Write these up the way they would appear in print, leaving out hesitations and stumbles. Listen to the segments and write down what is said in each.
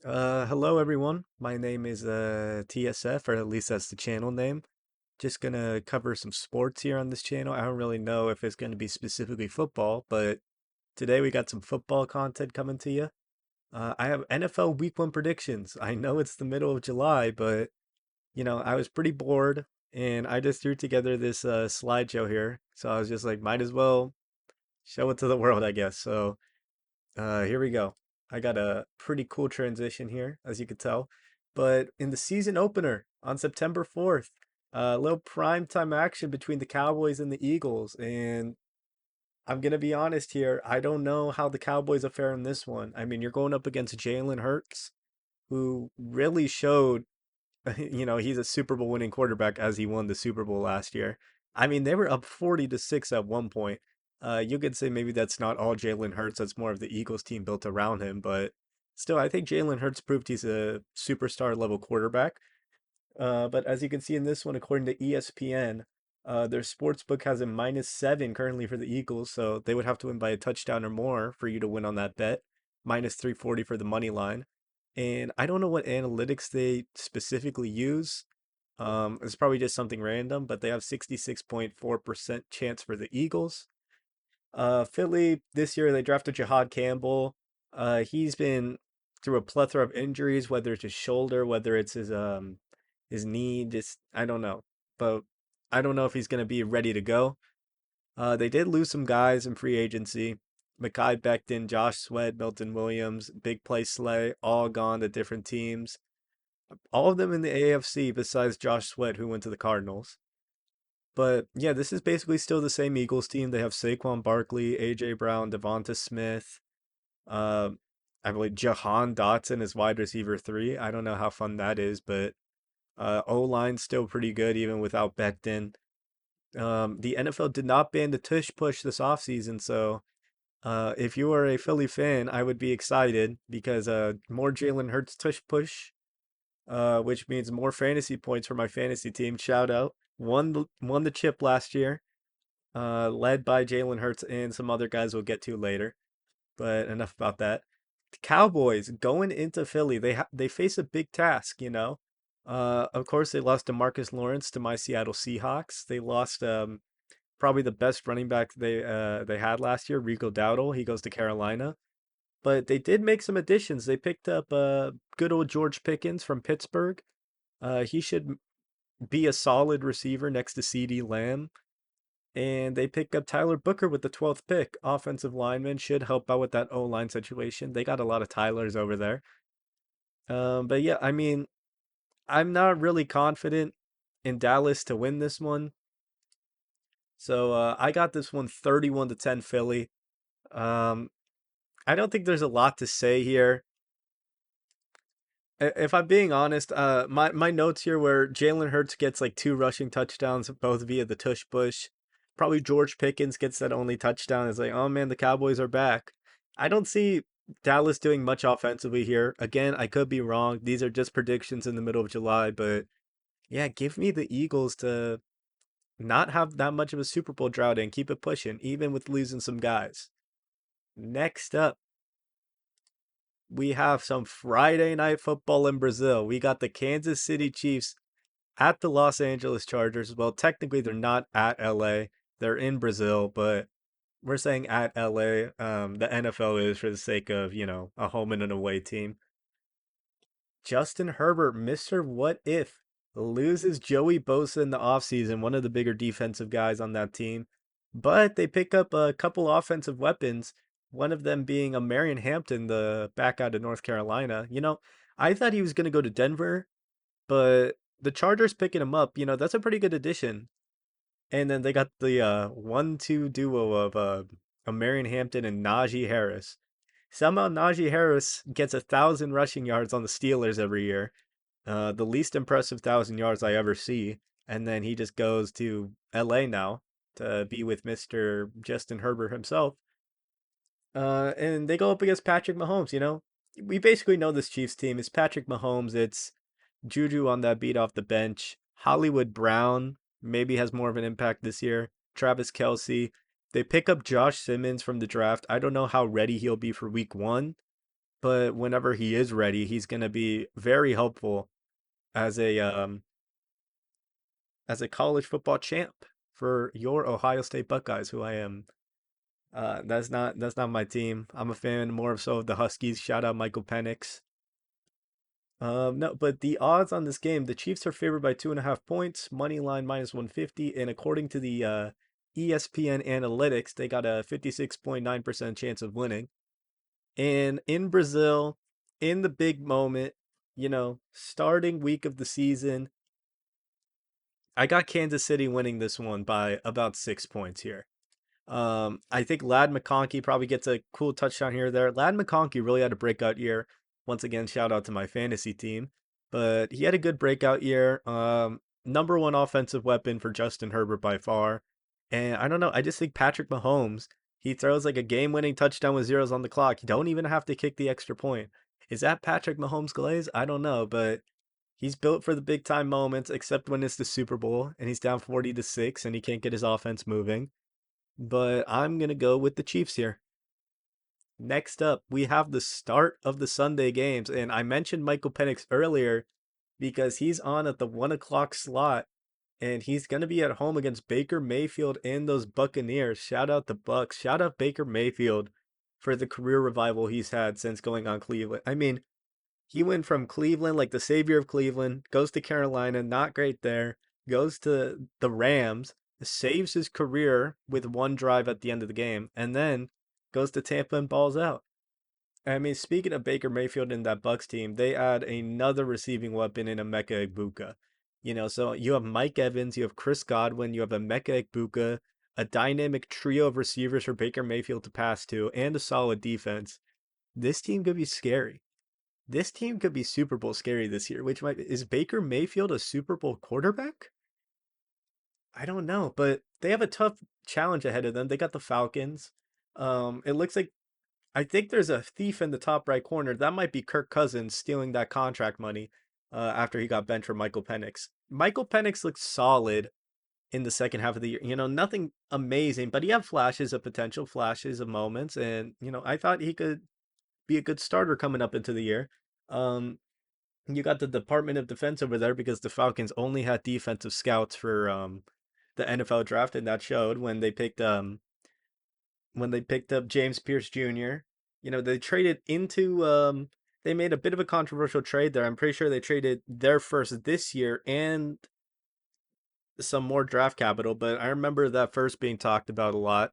Hello everyone. My name is TSF, or at least that's the channel name. Just gonna cover some sports here on this channel. I don't really know if it's gonna be specifically football, but today we got some football content coming to you. I have NFL Week 1 predictions. I know it's the middle of July, but I was pretty bored and I just threw together this slideshow here. So I was just like, might as well show it to the world, I guess. So here we go. I got a pretty cool transition here, as you could tell. But in the season opener on September 4th, a little primetime action between the Cowboys and the Eagles. And I'm going to be honest here, I don't know how the Cowboys are faring in this one. I mean, you're going up against Jalen Hurts, who really showed, he's a Super Bowl winning quarterback as he won the Super Bowl last year. I mean, they were up 40-6 at one point. You could say maybe that's not all Jalen Hurts, that's more of the Eagles team built around him, but still, I think Jalen Hurts proved he's a superstar level quarterback. But as you can see in this one, according to ESPN, their sports book has a -7 currently for the Eagles, so they would have to win by a touchdown or more for you to win on that bet. -340 for the money line. And I don't know what analytics they specifically use. It's probably just something random, but they have 66.4% chance for the Eagles. Philly this year they drafted Jahad Campbell. He's been through a plethora of injuries, whether it's his shoulder, whether it's his knee, just I don't know. But I don't know if he's gonna be ready to go. They did lose some guys in free agency. Mekhi Becton, Josh Sweat, Milton Williams, Big Play Slay, all gone to different teams. All of them in the AFC besides Josh Sweat, who went to the Cardinals. But yeah, this is basically still the same Eagles team. They have Saquon Barkley, AJ Brown, Devonta Smith. Uh, I believe Jahan Dotson is wide receiver three. I don't know how fun that is, but O line's still pretty good even without Becton. The NFL did not ban the tush push this offseason, so if you are a Philly fan, I would be excited because more Jalen Hurts tush push, which means more fantasy points for my fantasy team. Shout out. Won the chip last year, led by Jalen Hurts and some other guys we'll get to later. But enough about that. The Cowboys going into Philly, they face a big task, you know. Of course, they lost DeMarcus Lawrence to my Seattle Seahawks. They lost probably the best running back they had last year, Rico Dowdle. He goes to Carolina. But they did make some additions. They picked up good old George Pickens from Pittsburgh. He should be a solid receiver next to CeeDee Lamb. And they pick up Tyler Booker with the 12th pick. Offensive lineman should help out with that O line situation. They got a lot of Tylers over there. But yeah, I mean, I'm not really confident in Dallas to win this one. So I got this one 31-10 Philly. Um, I don't think there's a lot to say here. If I'm being honest, my notes here were Jalen Hurts gets like two rushing touchdowns, both via the tush push. Probably George Pickens gets that only touchdown. It's like, oh man, the Cowboys are back. I don't see Dallas doing much offensively here. Again, I could be wrong. These are just predictions in the middle of July, but yeah, give me the Eagles to not have that much of a Super Bowl drought and keep it pushing, even with losing some guys. Next up, we have some Friday night football in Brazil. We got the Kansas City Chiefs at the Los Angeles Chargers. Well, technically they're not at LA. They're in Brazil, but we're saying at LA. The NFL is for the sake of, a home and an away team. Justin Herbert, Mr. What If, loses Joey Bosa in the offseason, one of the bigger defensive guys on that team. But they pick up a couple offensive weapons, one of them being a Marion Hampton, the back out of North Carolina. I thought he was going to go to Denver, but the Chargers picking him up, that's a pretty good addition. And then they got the 1-2 duo of a Marion Hampton and Najee Harris. Somehow Najee Harris gets 1,000 rushing yards on the Steelers every year, the least impressive 1,000 yards I ever see. And then he just goes to LA now to be with Mr. Justin Herbert himself. And they go up against Patrick Mahomes. We basically know this Chiefs team is Patrick Mahomes. It's Juju on that beat off the bench. Hollywood Brown maybe has more of an impact this year. Travis Kelce. They pick up Josh Simmons from the draft. I don't know how ready he'll be for week one. but whenever he is ready, he's going to be very helpful as a college football champ for your Ohio State Buckeyes, who I am. That's not my team. I'm a fan more of so of the Huskies. Shout out Michael Penix. No, but the odds on this game, the Chiefs are favored by 2.5 points, money line minus 150, and according to the ESPN analytics, they got a 56.9% chance of winning. And in Brazil, in the big moment, starting week of the season, I got Kansas City winning this one by about 6 points here. I think Lad McConkey probably gets a cool touchdown here or there. Lad McConkey really had a breakout year. Once again, shout out to my fantasy team. But he had a good breakout year. Number one offensive weapon for Justin Herbert by far. And I don't know, I just think Patrick Mahomes, he throws like a game-winning touchdown with zeros on the clock. You don't even have to kick the extra point. Is that Patrick Mahomes glaze? I don't know, but he's built for the big time moments, except when it's the Super Bowl and he's down 40-6 and he can't get his offense moving, but I'm going to go with the Chiefs here. Next up, we have the start of the Sunday games. And I mentioned Michael Penix earlier because he's on at the 1 o'clock slot and he's going to be at home against Baker Mayfield and those Buccaneers. Shout out the Bucks. Shout out Baker Mayfield for the career revival he's had since going on Cleveland. I mean, he went from Cleveland, like the savior of Cleveland, goes to Carolina, not great there, goes to the Rams, saves his career with one drive at the end of the game, and then goes to Tampa and balls out. I mean, speaking of Baker Mayfield and that Bucks team, they add another receiving weapon in Emeka Egbuka. So you have Mike Evans, you have Chris Godwin, you have Emeka Egbuka, a dynamic trio of receivers for Baker Mayfield to pass to, and a solid defense. This team could be scary. This team could be Super Bowl scary this year, which might is Baker Mayfield a Super Bowl quarterback? I don't know, but they have a tough challenge ahead of them. They got the Falcons. It looks like I think there's a thief in the top right corner. That might be Kirk Cousins stealing that contract money after he got benched for Michael Penix. Michael Penix looks solid in the second half of the year. Nothing amazing, but he had flashes of potential, flashes of moments, and I thought he could be a good starter coming up into the year. Um, you got the Department of Defense over there because the Falcons only had defensive scouts for the NFL draft, and that showed when they picked up James Pierce Jr. They traded into they made a bit of a controversial trade there. I'm pretty sure they traded their first this year and some more draft capital, but I remember that first being talked about a lot.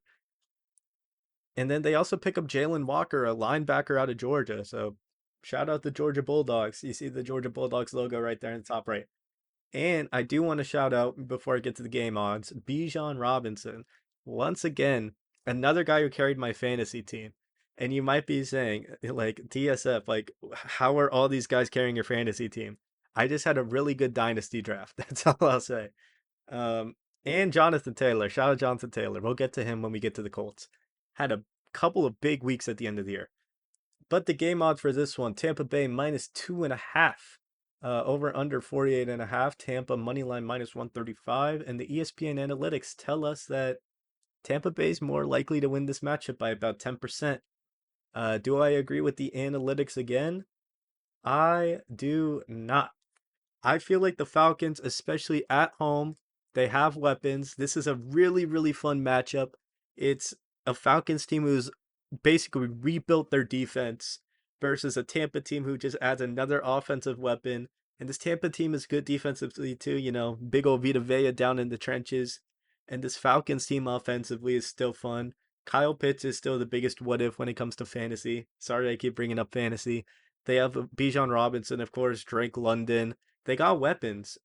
And then they also pick up Jalen Walker, a linebacker out of Georgia. So shout out the Georgia Bulldogs. You see the Georgia Bulldogs logo right there in the top right. And I do want to shout out before I get to the game odds, Bijan Robinson. Once again, another guy who carried my fantasy team. And you might be saying, like, TSF, like, how are all these guys carrying your fantasy team? I just had a really good dynasty draft. That's all I'll say. Um, and Jonathan Taylor. Shout out Jonathan Taylor. We'll get to him when we get to the Colts. Had a couple of big weeks at the end of the year. But the game odds for this one, Tampa Bay minus 2.5. Over under 48.5. Tampa money line minus 135. And the ESPN analytics tell us that Tampa Bay is more likely to win this matchup by about 10%. Do I agree with the analytics again? I do not. I feel like the Falcons, especially at home, they have weapons. This is a really, really fun matchup. It's a Falcons team who's basically rebuilt their defense versus a Tampa team who just adds another offensive weapon. And this Tampa team is good defensively too. Big old Vita Vea down in the trenches. And this Falcons team offensively is still fun. Kyle Pitts is still the biggest what if when it comes to fantasy. Sorry, I keep bringing up fantasy. They have Bijan Robinson, of course, Drake London. They got weapons.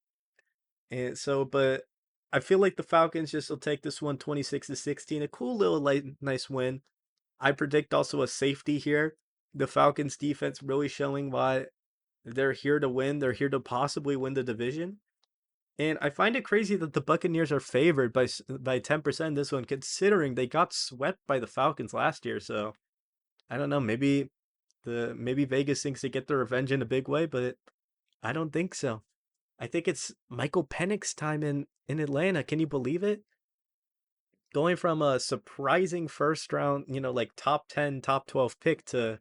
And so, but I feel like the Falcons just will take this one 26-16. A cool little nice win. I predict also a safety here. The Falcons defense really showing why they're here to win. They're here to possibly win the division. And I find it crazy that the Buccaneers are favored by 10% this one, considering they got swept by the Falcons last year. So I don't know. Maybe Vegas thinks they get their revenge in a big way, but I don't think so. I think it's Michael Penix time in Atlanta. Can you believe it? Going from a surprising first round, like top 10, top 12 pick to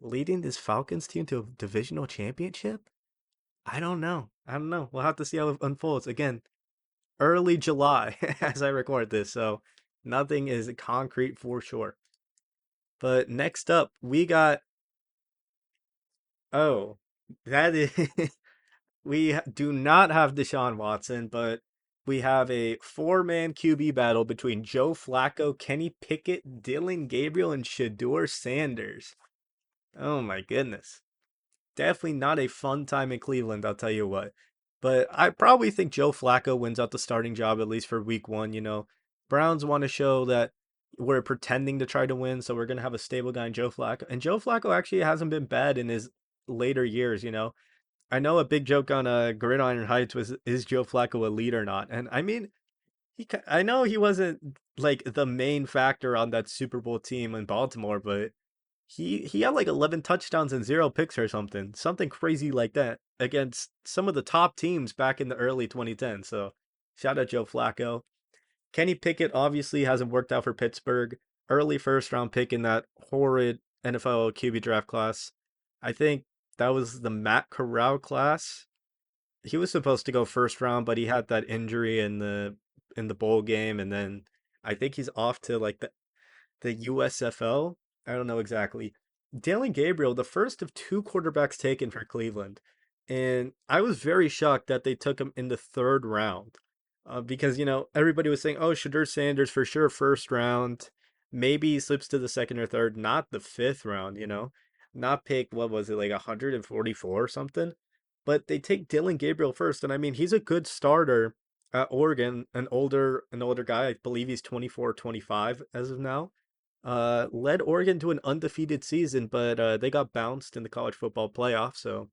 leading this Falcons team to a divisional championship? I don't know. I don't know. We'll have to see how it unfolds. Again, early July as I record this, so nothing is concrete for sure. But next up, we got oh, that is do not have Deshaun Watson, but we have a four-man QB battle between Joe Flacco, Kenny Pickett, Dylan Gabriel, and Shador Sanders. Oh my goodness. Definitely not a fun time in Cleveland, I'll tell you what. But I probably think Joe Flacco wins out the starting job, at least for week one. Browns want to show that we're pretending to try to win, so we're going to have a stable guy in Joe Flacco. And Joe Flacco actually hasn't been bad in his later years. I know a big joke on Gridiron Heights was, is Joe Flacco a lead or not? And I mean, I know he wasn't like the main factor on that Super Bowl team in Baltimore, but he had like 11 touchdowns and 0 picks or something crazy like that against some of the top teams back in the early 2010s. So shout out Joe Flacco. Kenny Pickett obviously hasn't worked out for Pittsburgh. Early first round pick in that horrid NFL QB draft class. I think that was the Matt Corral class. He was supposed to go first round, but he had that injury in the bowl game, and then I think he's off to like the USFL. I don't know exactly. Dylan Gabriel, the first of two quarterbacks taken for Cleveland. And I was very shocked that they took him in the third round. Because everybody was saying, oh, Shadur Sanders for sure, first round. Maybe he slips to the second or third, not the fifth round. Not pick, what was it, like 144 or something? But they take Dylan Gabriel first. And I mean, he's a good starter at Oregon, an older guy. I believe he's 24, 25 as of now. Led Oregon to an undefeated season, but they got bounced in the college football playoff. So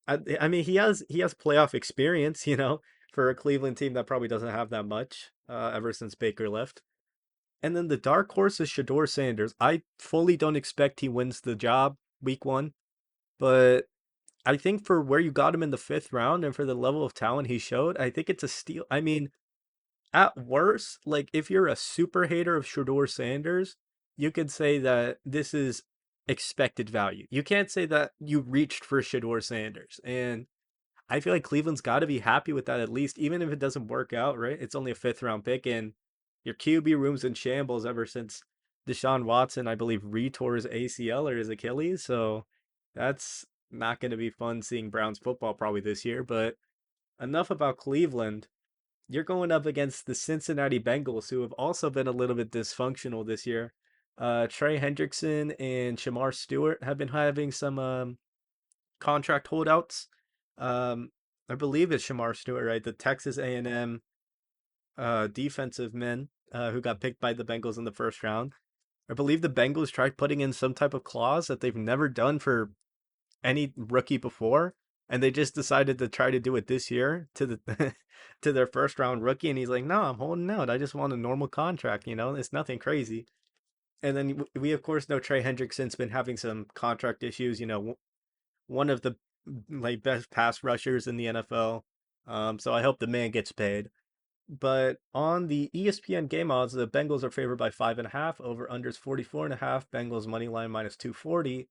I mean he has playoff experience, for a Cleveland team that probably doesn't have that much ever since Baker left. And then the dark horse is Shador Sanders. I fully don't expect he wins the job week one, but I think for where you got him in the fifth round and for the level of talent he showed, I think it's a steal. I mean, at worst, like if you're a super hater of Shador Sanders, you could say that this is expected value. You can't say that you reached for Shador Sanders. And I feel like Cleveland's got to be happy with that at least, even if it doesn't work out, right? It's only a fifth round pick, and your QB room's in shambles ever since Deshaun Watson, I believe, retore his ACL or his Achilles. So that's not going to be fun seeing Browns football probably this year. But enough about Cleveland. You're going up against the Cincinnati Bengals, who have also been a little bit dysfunctional this year. Trey Hendrickson and Shamar Stewart have been having some contract holdouts. Um, I believe it's Shamar Stewart, right? The Texas A&M defensive men who got picked by the Bengals in the first round. I believe the Bengals tried putting in some type of clause that they've never done for any rookie before, and they just decided to try to do it this year to the to their first round rookie, and he's like, "No, I'm holding out. I just want a normal contract. It's nothing crazy." And then we of course know Trey Hendrickson's been having some contract issues. One of the like best pass rushers in the NFL. So I hope the man gets paid. But on the ESPN game odds, the Bengals are favored by 5.5. Over unders 44.5. Bengals money line minus 240,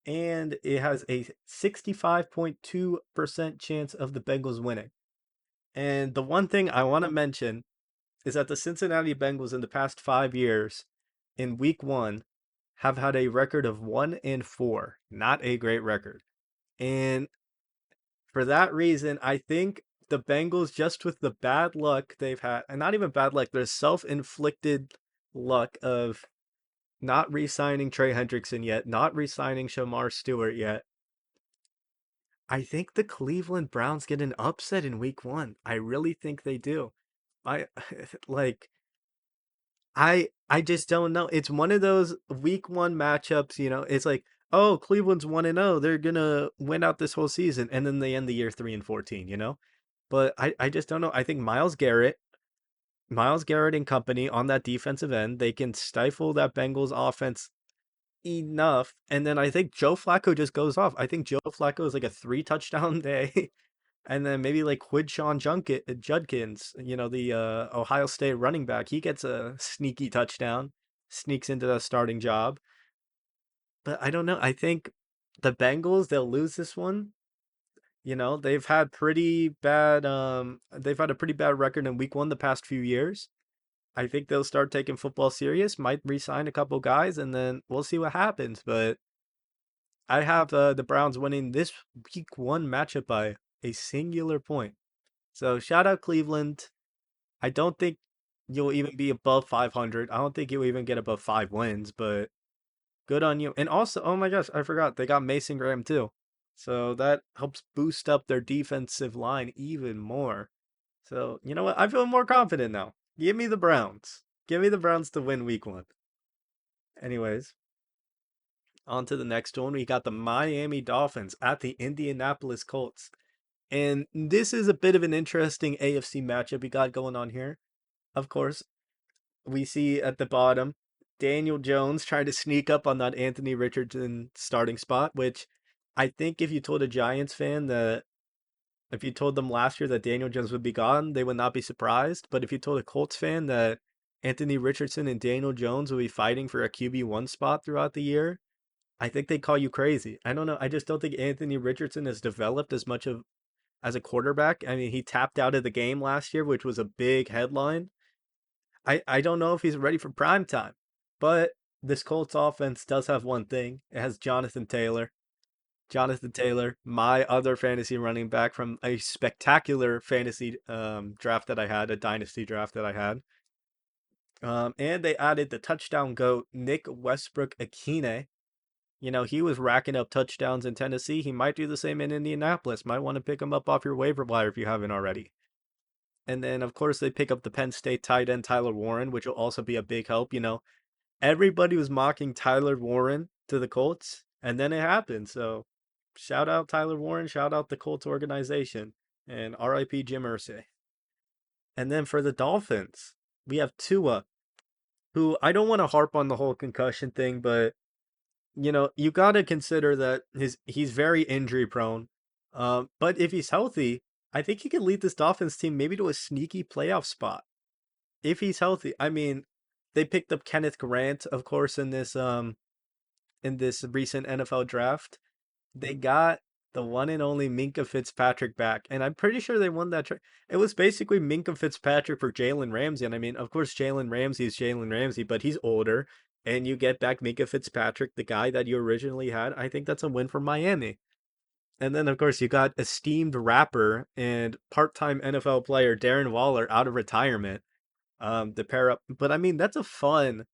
and it has a 65.2% chance of the Bengals winning. And the one thing I want to mention is that the Cincinnati Bengals in the past 5 years, in week one, have had a record of 1-4. Not a great record. And for that reason, I think the Bengals, just with the bad luck they've had, and not even bad luck, there's self inflicted luck of not re signing Trey Hendrickson yet, not re signing Shamar Stewart yet. I think the Cleveland Browns get an upset in week one. I really think they do. I like I just don't know. It's one of those week one matchups. It's like, oh, Cleveland's 1-0. They're gonna win out this whole season, and then they end the year 3-14. But I just don't know. I think Miles Garrett and company on that defensive end, they can stifle that Bengals offense enough. And then I think Joe Flacco just goes off. I think Joe Flacco is like a 3 touchdown day. And then maybe like Quidshon Judkins, the Ohio State running back, he gets a sneaky touchdown, sneaks into the starting job. but I don't know. I think the Bengals, they'll lose this one. You know, they've had a pretty bad record in week one the past few years. I think they'll start taking football serious, might re-sign a couple guys, and then we'll see what happens. But I have the Browns winning this week one matchup by a singular point. So shout out Cleveland. I don't think you'll even be above 500. I don't think you'll even get above 5 wins, but good on you. And also, oh my gosh, I forgot they got Mason Graham too. So that helps boost up their defensive line even more. So, you know what? I feel more confident now. Give me the Browns. Give me the Browns to win week one. Anyways, on to the next one. We got the Miami Dolphins at the Indianapolis Colts. And this is a bit of an interesting AFC matchup we got going on here. Of course, we see at the bottom Daniel Jones trying to sneak up on that Anthony Richardson starting spot, which I think if you told a Giants fan that if you told them last year that Daniel Jones would be gone, they would not be surprised. But if you told a Colts fan that Anthony Richardson and Daniel Jones will be fighting for a QB1 spot throughout the year, I think they'd call you crazy. I don't know. I just don't think Anthony Richardson has developed as much of as a quarterback. I mean, he tapped out of the game last year, which was a big headline. I don't know if he's ready for prime time, but this Colts offense does have one thing. It has Jonathan Taylor. Jonathan Taylor, my other fantasy running back from a spectacular fantasy draft that I had, a dynasty draft that I had. And they added the touchdown goat, Nick Westbrook Akine. You know, he was racking up touchdowns in Tennessee. He might do the same in Indianapolis. Might want to pick him up off your waiver wire if you haven't already. And then, of course, they pick up the Penn State tight end Tyler Warren, which will also be a big help. You know, everybody was mocking Tyler Warren to the Colts, and then it happened. So, shout out Tyler Warren, shout out the Colts organization, and RIP Jim Irsay. And then for the Dolphins, we have Tua, who I don't want to harp on the whole concussion thing, but you know, you got to consider that he's very injury prone. But if he's healthy, I think he could lead this Dolphins team maybe to a sneaky playoff spot. If he's healthy, I mean, they picked up Kenneth Grant, of course, in this recent NFL draft. They got the one and only Minka Fitzpatrick back, and I'm pretty sure they won that. It was basically Minka Fitzpatrick for Jalen Ramsey, and I mean, of course, Jalen Ramsey is Jalen Ramsey, but he's older, and you get back Minka Fitzpatrick, the guy that you originally had. I think that's a win for Miami. And then, of course, you got esteemed rapper and part-time NFL player Darren Waller out of retirement. To pair up, but I mean, that's a fun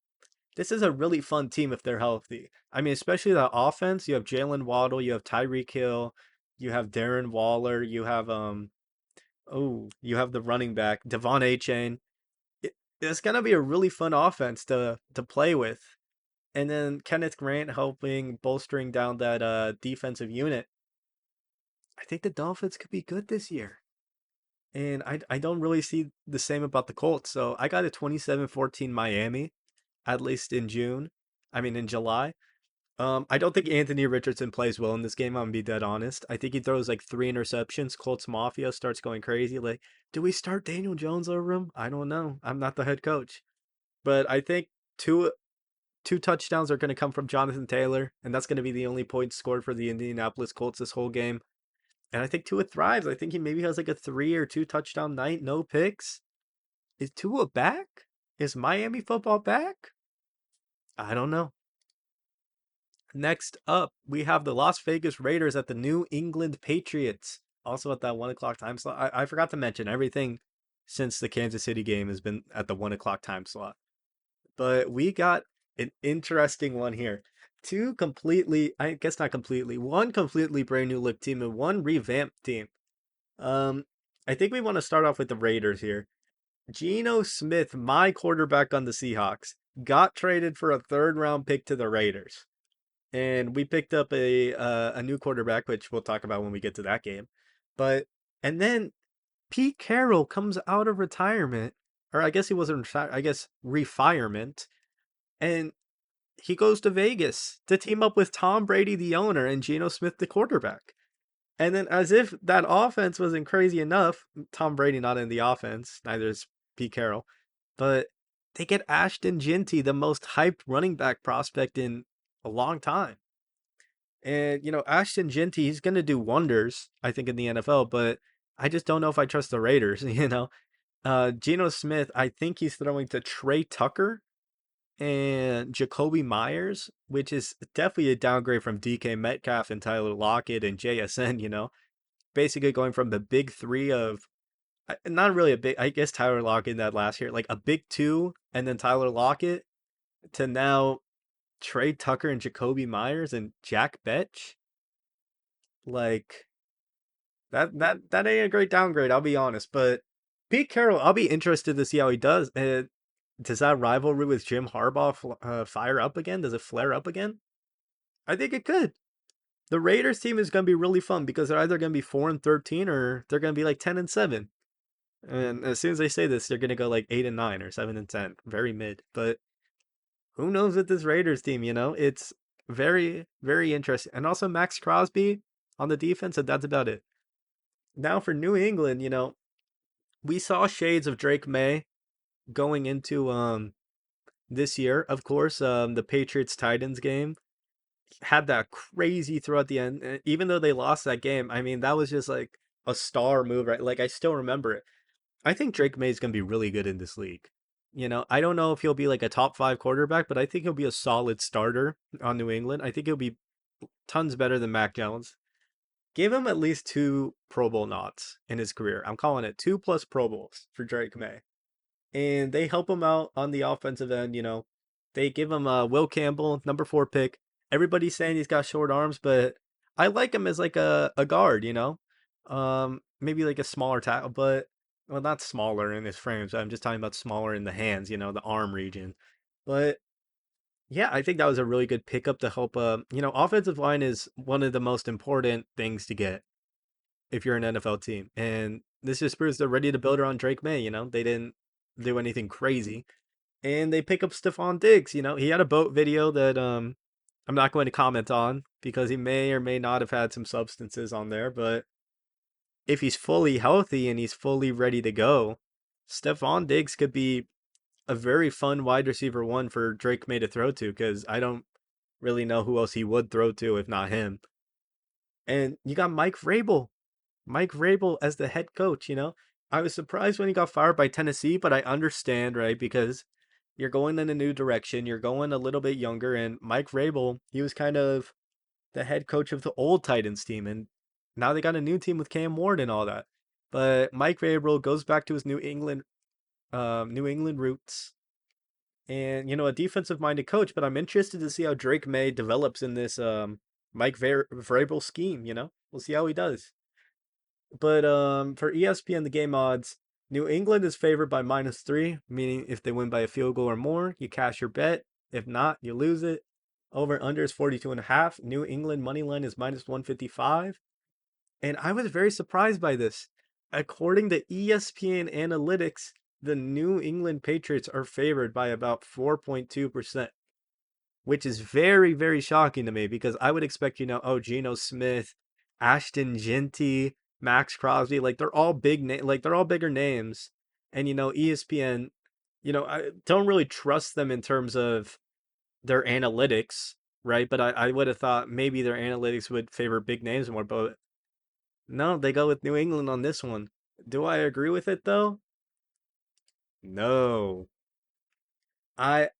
this is a really fun team if they're healthy. I mean, especially the offense. You have Jalen Waddle, you have Tyreek Hill, you have Darren Waller, you have the running back Devon A. Chain. It's gonna be a really fun offense to play with, and then Kenneth Grant helping bolstering down that defensive unit. I think the Dolphins could be good this year. And I don't really see the same about the Colts. So I got a 27-14 Miami, at least in June. I mean in July. I don't think Anthony Richardson plays well in this game. I'm gonna be dead honest. I think he throws like 3 interceptions. Colts Mafia starts going crazy. Like, do we start Daniel Jones over him? I don't know. I'm not the head coach, but I think two touchdowns are going to come from Jonathan Taylor, and that's going to be the only points scored for the Indianapolis Colts this whole game. And I think Tua thrives. I think he maybe has like a 3 or 2 touchdown night, no picks. Is Tua back? Is Miami football back? I don't know. Next up, we have the Las Vegas Raiders at the New England Patriots. Also at that 1 o'clock time slot. I forgot to mention everything since the Kansas City game has been at the 1 o'clock time slot. But we got an interesting one here. Two completely, I guess not completely, one completely brand new look team and one revamped team. Um, I think we want to start off with the Raiders here. Geno Smith, my quarterback on the Seahawks, got traded for a third round pick to the Raiders. And we picked up a new quarterback, which we'll talk about when we get to that game. But and then Pete Carroll comes out of retirement, or I guess he wasn't retired, I guess refirement, and he goes to Vegas to team up with Tom Brady, the owner, and Geno Smith, the quarterback. And then, as if that offense wasn't crazy enough, Tom Brady not in the offense, neither is Pete Carroll, but they get Ashton Ginty, the most hyped running back prospect in a long time. And, Ashton Jinty, he's going to do wonders, I think, in the NFL, but I just don't know if I trust the Raiders, Geno Smith, I think he's throwing to Trey Tucker and Jacoby Myers, which is definitely a downgrade from DK Metcalf and Tyler Lockett and JSN, basically going from the big three of not really a big, I guess Tyler Lockett in that last year, like a big two and then Tyler Lockett to now Trey Tucker and Jacoby Myers and Jack Betch. Like that ain't a great downgrade, I'll be honest. But Pete Carroll, I'll be interested to see how he does. Does that rivalry with Jim Harbaugh fire up again? Does it flare up again? I think it could. The Raiders team is going to be really fun because they're either going to be 4-13 or they're going to be like 10-7. And as soon as they say this, they're going to go like 8-9 or 7-10, very mid. But who knows with this Raiders team? It's very, very interesting. And also Max Crosby on the defense, and that's about it. Now for New England, we saw shades of Drake May going into this year. Of course, the Patriots Titans game had that crazy throw at the end. Even though they lost that game, I mean, that was just like a star move, right? Like I still remember it. I think Drake May is going to be really good in this league. I don't know if he'll be like a top five quarterback, but I think he'll be a solid starter on New England. I think he'll be tons better than Mac Jones. Give him at least two Pro Bowl nods in his career. I'm calling it 2+ Pro Bowls for Drake May. And they help him out on the offensive end. They give him Will Campbell, number 4 pick. Everybody's saying he's got short arms, but I like him as like a guard, maybe like a smaller tackle, but well, not smaller in his frames. I'm just talking about smaller in the hands, the arm region. But yeah, I think that was a really good pickup to help. Offensive line is one of the most important things to get if you're an NFL team. And this just proves they're ready to build around Drake May. They didn't do anything crazy. And they pick up Stephon Diggs. He had a boat video that I'm not going to comment on because he may or may not have had some substances on there. But if he's fully healthy and he's fully ready to go, Stephon Diggs could be a very fun wide receiver one for Drake May to throw to because I don't really know who else he would throw to if not him. And you got Mike Vrabel. Mike Vrabel as the head coach, I was surprised when he got fired by Tennessee, but I understand, right? Because you're going in a new direction, you're going a little bit younger, and Mike Vrabel, he was kind of the head coach of the old Titans team, and now they got a new team with Cam Ward and all that. But Mike Vrabel goes back to his New England roots, and a defensive minded coach. But I'm interested to see how Drake May develops in this Mike Vrabel scheme. We'll see how he does. But for ESPN, the game odds, New England is favored by -3, meaning if they win by a field goal or more, you cash your bet. If not, you lose it. Over under is 42.5. New England money line is -155. And I was very surprised by this. According to ESPN analytics, the New England Patriots are favored by about 4.2%, which is very, very shocking to me because I would expect, Geno Smith, Ashton Jinty, Max Crosby, like they're all like they're all bigger names. And ESPN, I don't really trust them in terms of their analytics, right? But I would have thought maybe their analytics would favor big names more, but no, they go with New England on this one. Do I agree with it though? No. I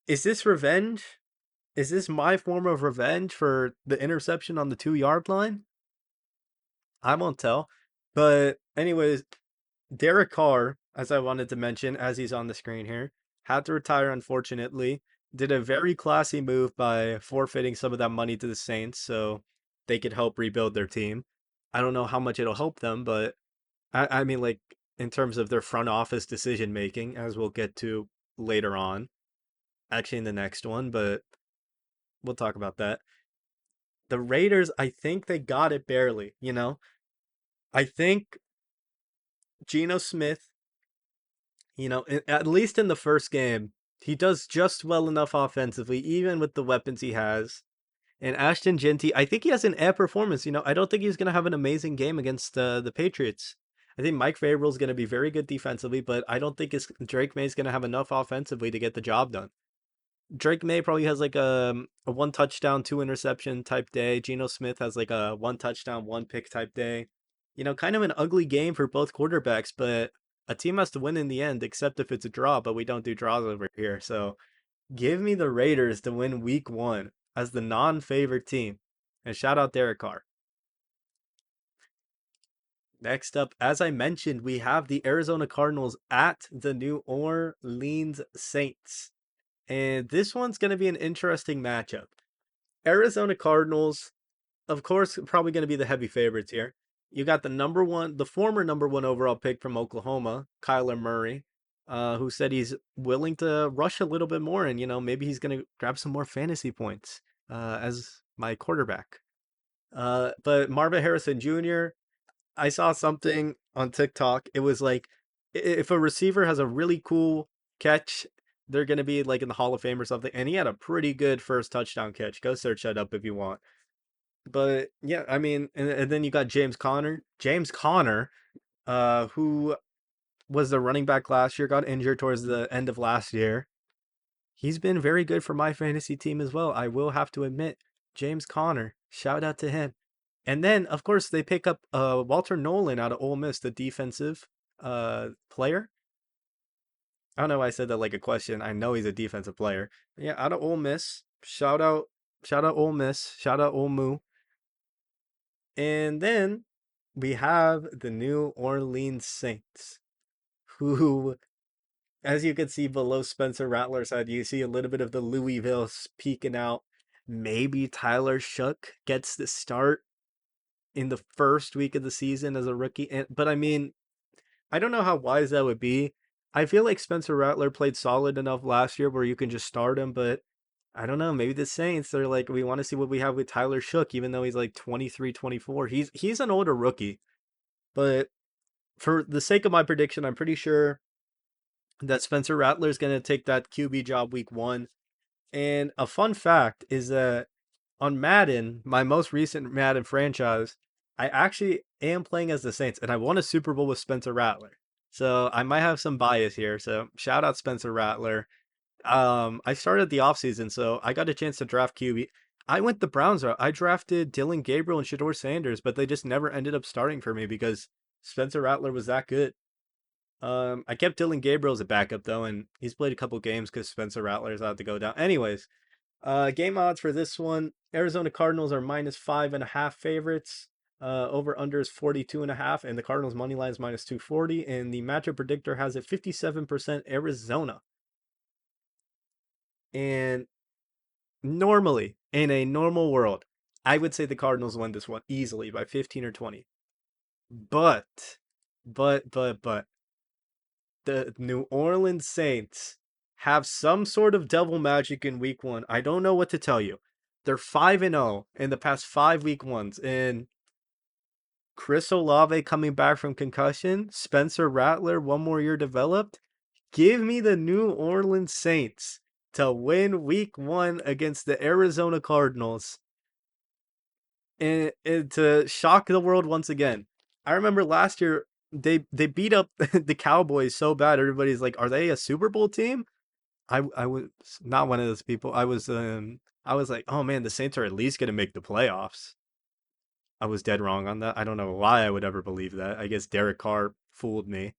Is this revenge? Is this my form of revenge for the interception on the 2-yard line? I won't tell. But anyways, Derek Carr, as I wanted to mention, as he's on the screen here, had to retire unfortunately. Did a very classy move by forfeiting some of that money to the Saints so they could help rebuild their team. I don't know how much it'll help them, but I mean, like, in terms of their front office decision making, as we'll get to later on, actually in the next one, but we'll talk about that. The Raiders, I think they got it barely, I think Geno Smith, at least in the first game, he does just well enough offensively, even with the weapons he has. And Ashton Jinty, I think he has an air performance. I don't think he's going to have an amazing game against the Patriots. I think Mike Vrabel is going to be very good defensively, but I don't think Drake May is going to have enough offensively to get the job done. Drake May probably has like a one touchdown, two interception type day. Geno Smith has like a one touchdown, one pick type day. Kind of an ugly game for both quarterbacks, but a team has to win in the end, except if it's a draw, but we don't do draws over here. So give me the Raiders to win week one as the non-favorite team. And shout out Derek Carr. Next up, as I mentioned, we have the Arizona Cardinals at the New Orleans Saints. And this one's going to be an interesting matchup. Arizona Cardinals, of course, probably going to be the heavy favorites here. You got the former number one overall pick from Oklahoma, Kyler Murray, who said he's willing to rush a little bit more, and maybe he's going to grab some more fantasy points as my quarterback. But Marvin Harrison Jr., I saw something on TikTok. It was like if a receiver has a really cool catch, they're going to be like in the Hall of Fame or something. And he had a pretty good first touchdown catch. Go search that up if you want. But yeah, I mean, and then you got James Conner. James Conner, who was the running back last year, got injured towards the end of last year. He's been very good for my fantasy team as well. I will have to admit, James Conner, shout out to him. And then, of course, they pick up Walter Nolan out of Ole Miss, the defensive player. I don't know why I said that like a question. I know he's a defensive player. But yeah, out of Ole Miss. Shout out Ole Miss. Shout out Ole Moo. And then we have the New Orleans Saints, who, as you can see below Spencer Rattler's head, you see a little bit of the Louisville peeking out. Maybe Tyler Shook gets the start in the first week of the season as a rookie. But I mean, I don't know how wise that would be. I feel like Spencer Rattler played solid enough last year where you can just start him, but I don't know. Maybe the Saints, they're like, we want to see what we have with Tyler Shook, even though he's like 23, 24. He's an older rookie. But for the sake of my prediction, I'm pretty sure that Spencer Rattler is going to take that QB job week one. And a fun fact is that on Madden, my most recent Madden franchise, I actually am playing as the Saints, and I won a Super Bowl with Spencer Rattler. So I might have some bias here. So shout out Spencer Rattler. I started the offseason, so I got a chance to draft QB. I went the Browns route. I drafted Dylan Gabriel and Shador Sanders, but they just never ended up starting for me because Spencer Rattler was that good. I kept Dylan Gabriel as a backup though, and he's played a couple games because Spencer Rattler's out to go down. Anyways, game odds for this one: Arizona Cardinals are -5.5 favorites. Over under is 42.5, and the Cardinals money line is -240, and the matchup predictor has it 57% Arizona. And normally, in a normal world, I would say the Cardinals win this one easily by 15 or 20. But, but, the New Orleans Saints have some sort of devil magic in week one. I don't know what to tell you. They're 5-0 in the past 5 week ones. And Chris Olave coming back from concussion, Spencer Rattler, one more year developed. Give me the New Orleans Saints to win week one against the Arizona Cardinals and to shock the world once again. I remember last year they beat up the Cowboys so bad. Everybody's like, "Are they a Super Bowl team?" I was not one of those people. I was like, "Oh man, the Saints are at least going to make the playoffs." I was dead wrong on that. I don't know why I would ever believe that. I guess Derek Carr fooled me.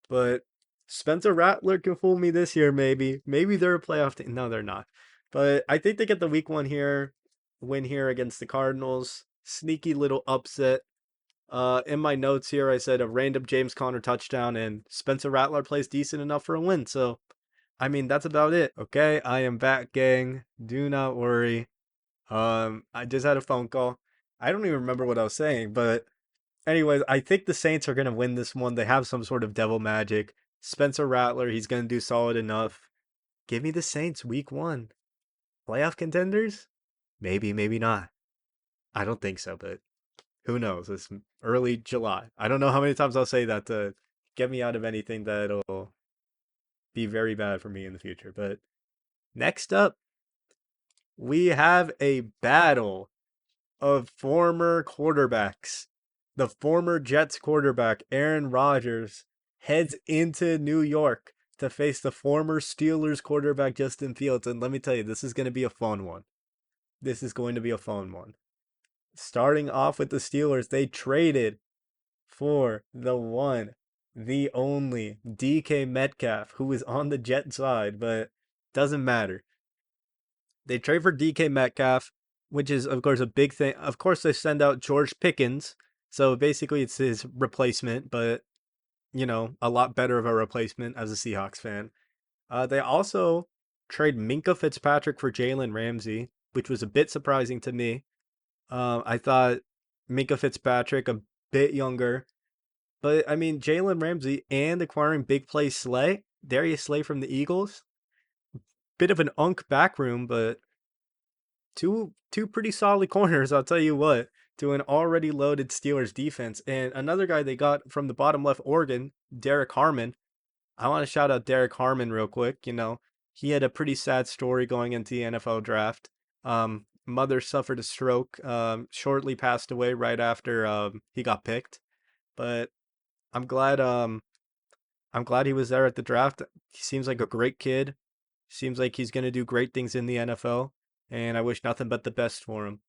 But Spencer Rattler can fool me this year, maybe. Maybe they're a playoff team. No, they're not. But I think they get the week one here, win here against the Cardinals. Sneaky little upset. In my notes here, I said a random James Conner touchdown, and Spencer Rattler plays decent enough for a win. So, I mean, that's about it. Okay, I am back, gang. Do not worry. I just had a phone call. I don't even remember what I was saying, but anyways, I think the Saints are gonna win this one. They have some sort of devil magic. Spencer Rattler, he's gonna do solid enough. Give me the Saints week one. Playoff contenders? Maybe, maybe not. I don't think so, but who knows? It's early July. I don't know how many times I'll say that to get me out of anything that'll be very bad for me in the future. But next up, we have a battle of former quarterbacks. The former Jets quarterback, Aaron Rodgers, heads into New York to face the former Steelers quarterback Justin Fields. And let me tell you, this is going to be a fun one. This is going to be a fun one. Starting off with the Steelers, they traded for the one, the only DK Metcalf, who is on the Jet side, but doesn't matter. They trade for DK Metcalf, which is, of course, a big thing. Of course, they send out George Pickens. So basically, it's his replacement, but, a lot better of a replacement as a Seahawks fan. They also trade Minka Fitzpatrick for Jalen Ramsey, which was a bit surprising to me. I thought Minka Fitzpatrick a bit younger, but I mean Jalen Ramsey and acquiring big play Slay, Darius Slay from the Eagles, bit of an unk back room, but two pretty solid corners. I'll tell you what. To an already loaded Steelers defense, and another guy they got from the bottom left, Oregon, Derek Harmon. I want to shout out Derek Harmon real quick. He had a pretty sad story going into the NFL draft. Mother suffered a stroke, shortly passed away right after he got picked. But I'm glad I'm glad he was there at the draft. He seems like a great kid. Seems like he's going to do great things in the NFL, and I wish nothing but the best for him.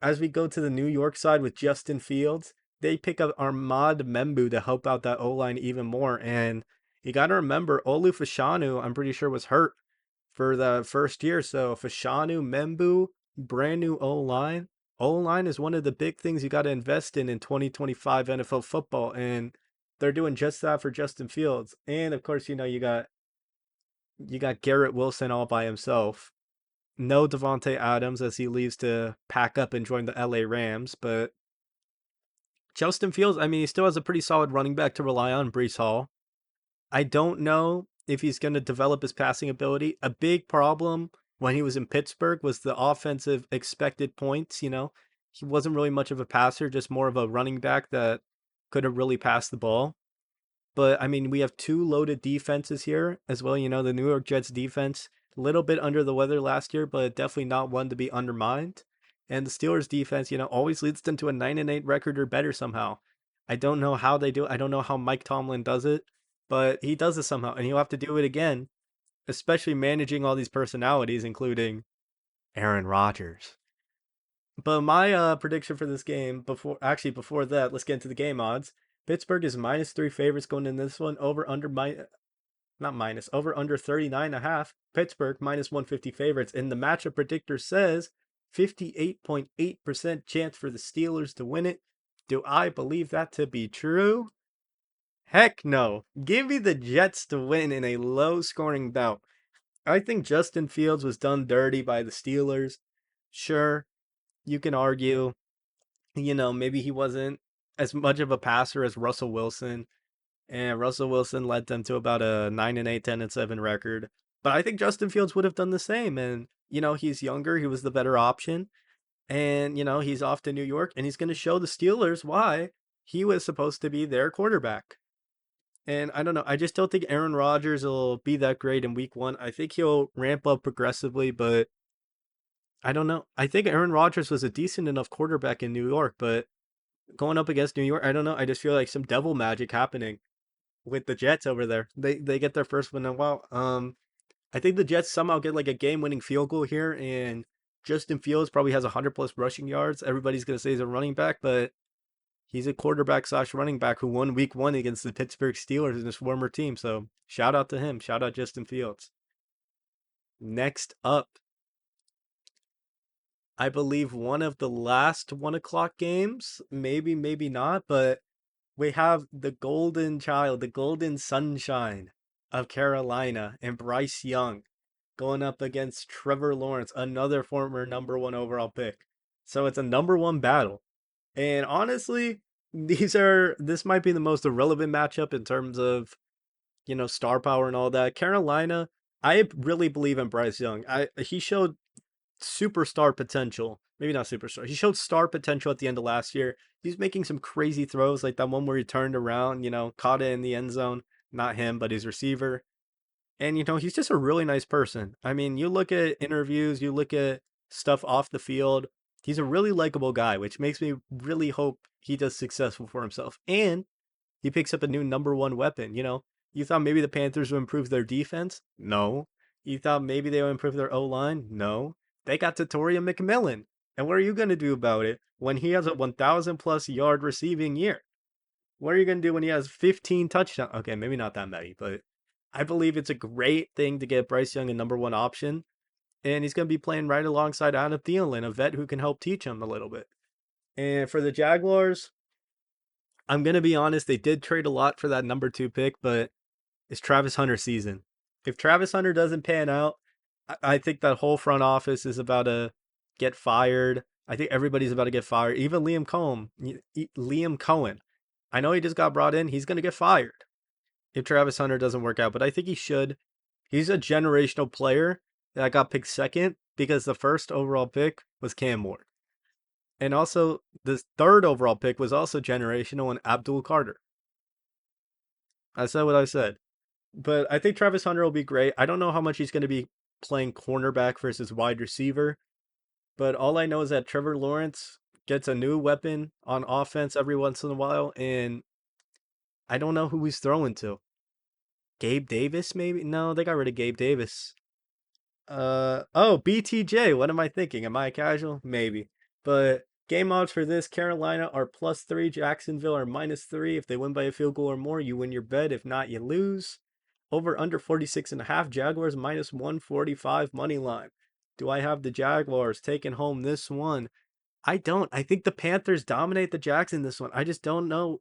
As we go to the New York side with Justin Fields, they pick up Ahmad Membu to help out that O-line even more. And you got to remember, Olu Fashanu, I'm pretty sure, was hurt for the first year. So Fashanu, Membu, brand new O-line. O-line is one of the big things you got to invest in 2025 NFL football. And they're doing just that for Justin Fields. And of course, you got Garrett Wilson all by himself. No Devontae Adams as he leaves to pack up and join the LA Rams, but Justin Fields, I mean, he still has a pretty solid running back to rely on, Brees Hall. I don't know if he's going to develop his passing ability. A big problem when he was in Pittsburgh was the offensive expected points, He wasn't really much of a passer, just more of a running back that couldn't really pass the ball. But I mean, we have two loaded defenses here as well. The New York Jets defense, a little bit under the weather last year, but definitely not one to be undermined. And the Steelers defense, always leads them to a 9-8 record or better somehow. I don't know how they do it. I don't know how Mike Tomlin does it, but he does it somehow, and he'll have to do it again, especially managing all these personalities, including Aaron Rodgers. But my prediction for this game, before that, let's get into the game odds. Pittsburgh is -3 favorites going in this one. Over under 39.5. Pittsburgh -150 favorites. And the matchup predictor says 58.8% chance for the Steelers to win it. Do I believe that to be true? Heck no. Give me the Jets to win in a low scoring bout. I think Justin Fields was done dirty by the Steelers. Sure, you can argue, maybe he wasn't as much of a passer as Russell Wilson. And Russell Wilson led them to about a 9-8, 10-7 record. But I think Justin Fields would have done the same. And, he's younger. He was the better option. And, he's off to New York. And he's going to show the Steelers why he was supposed to be their quarterback. And I don't know. I just don't think Aaron Rodgers will be that great in week one. I think he'll ramp up progressively. But I don't know. I think Aaron Rodgers was a decent enough quarterback in New York. But going up against New York, I don't know. I just feel like some devil magic happening with the Jets over there. They get their first win in a while. I think the Jets somehow get like a game-winning field goal here, and Justin Fields probably has 100+ rushing yards. Everybody's gonna say he's a running back, but he's a quarterback/running back who won Week 1 against the Pittsburgh Steelers in his former team. So shout out to him. Shout out Justin Fields. Next up, I believe one of the last 1 o'clock games. Maybe not, but we have the golden child, the golden sunshine of Carolina, and Bryce Young going up against Trevor Lawrence, another former number 1 overall pick. So it's a number 1 battle. And honestly, this might be the most irrelevant matchup in terms of, star power and all that. Carolina, I really believe in Bryce Young. He showed superstar potential. Maybe not superstar. He showed star potential at the end of last year. He's making some crazy throws, like that one where he turned around, caught it in the end zone. Not him, but his receiver. And, he's just a really nice person. I mean, you look at interviews, you look at stuff off the field. He's a really likable guy, which makes me really hope he does successful for himself. And he picks up a new number 1 weapon. You thought maybe the Panthers would improve their defense? No. You thought maybe they would improve their O-line? No. They got Tatoria McMillan. And what are you going to do about it when he has a 1,000 plus yard receiving year? What are you going to do when he has 15 touchdowns? Okay, maybe not that many, but I believe it's a great thing to get Bryce Young a number one option. And he's going to be playing right alongside Adam Thielen, a vet who can help teach him a little bit. And for the Jaguars, I'm going to be honest, they did trade a lot for that number 2 pick, but it's Travis Hunter's season. If Travis Hunter doesn't pan out, I think that whole front office is about to get fired. I think everybody's about to get fired. Even Liam Cohen. I know he just got brought in. He's going to get fired if Travis Hunter doesn't work out, but I think he should. He's a generational player that got picked second because the first overall pick was Cam Ward. And also, the third overall pick was also generational and Abdul Carter. I said what I said. But I think Travis Hunter will be great. I don't know how much he's going to be playing cornerback versus wide receiver. But all I know is that Trevor Lawrence gets a new weapon on offense every once in a while. And I don't know who he's throwing to. Gabe Davis, maybe? No, they got rid of Gabe Davis. BTJ. What am I thinking? Am I a casual? Maybe. But game odds for this: Carolina are +3, Jacksonville are -3. If they win by a field goal or more, you win your bet. If not, you lose. Over under 46.5. Jaguars -145 money line. Do I have the Jaguars taking home this one? I don't. I think the Panthers dominate the Jags in this one. I just don't know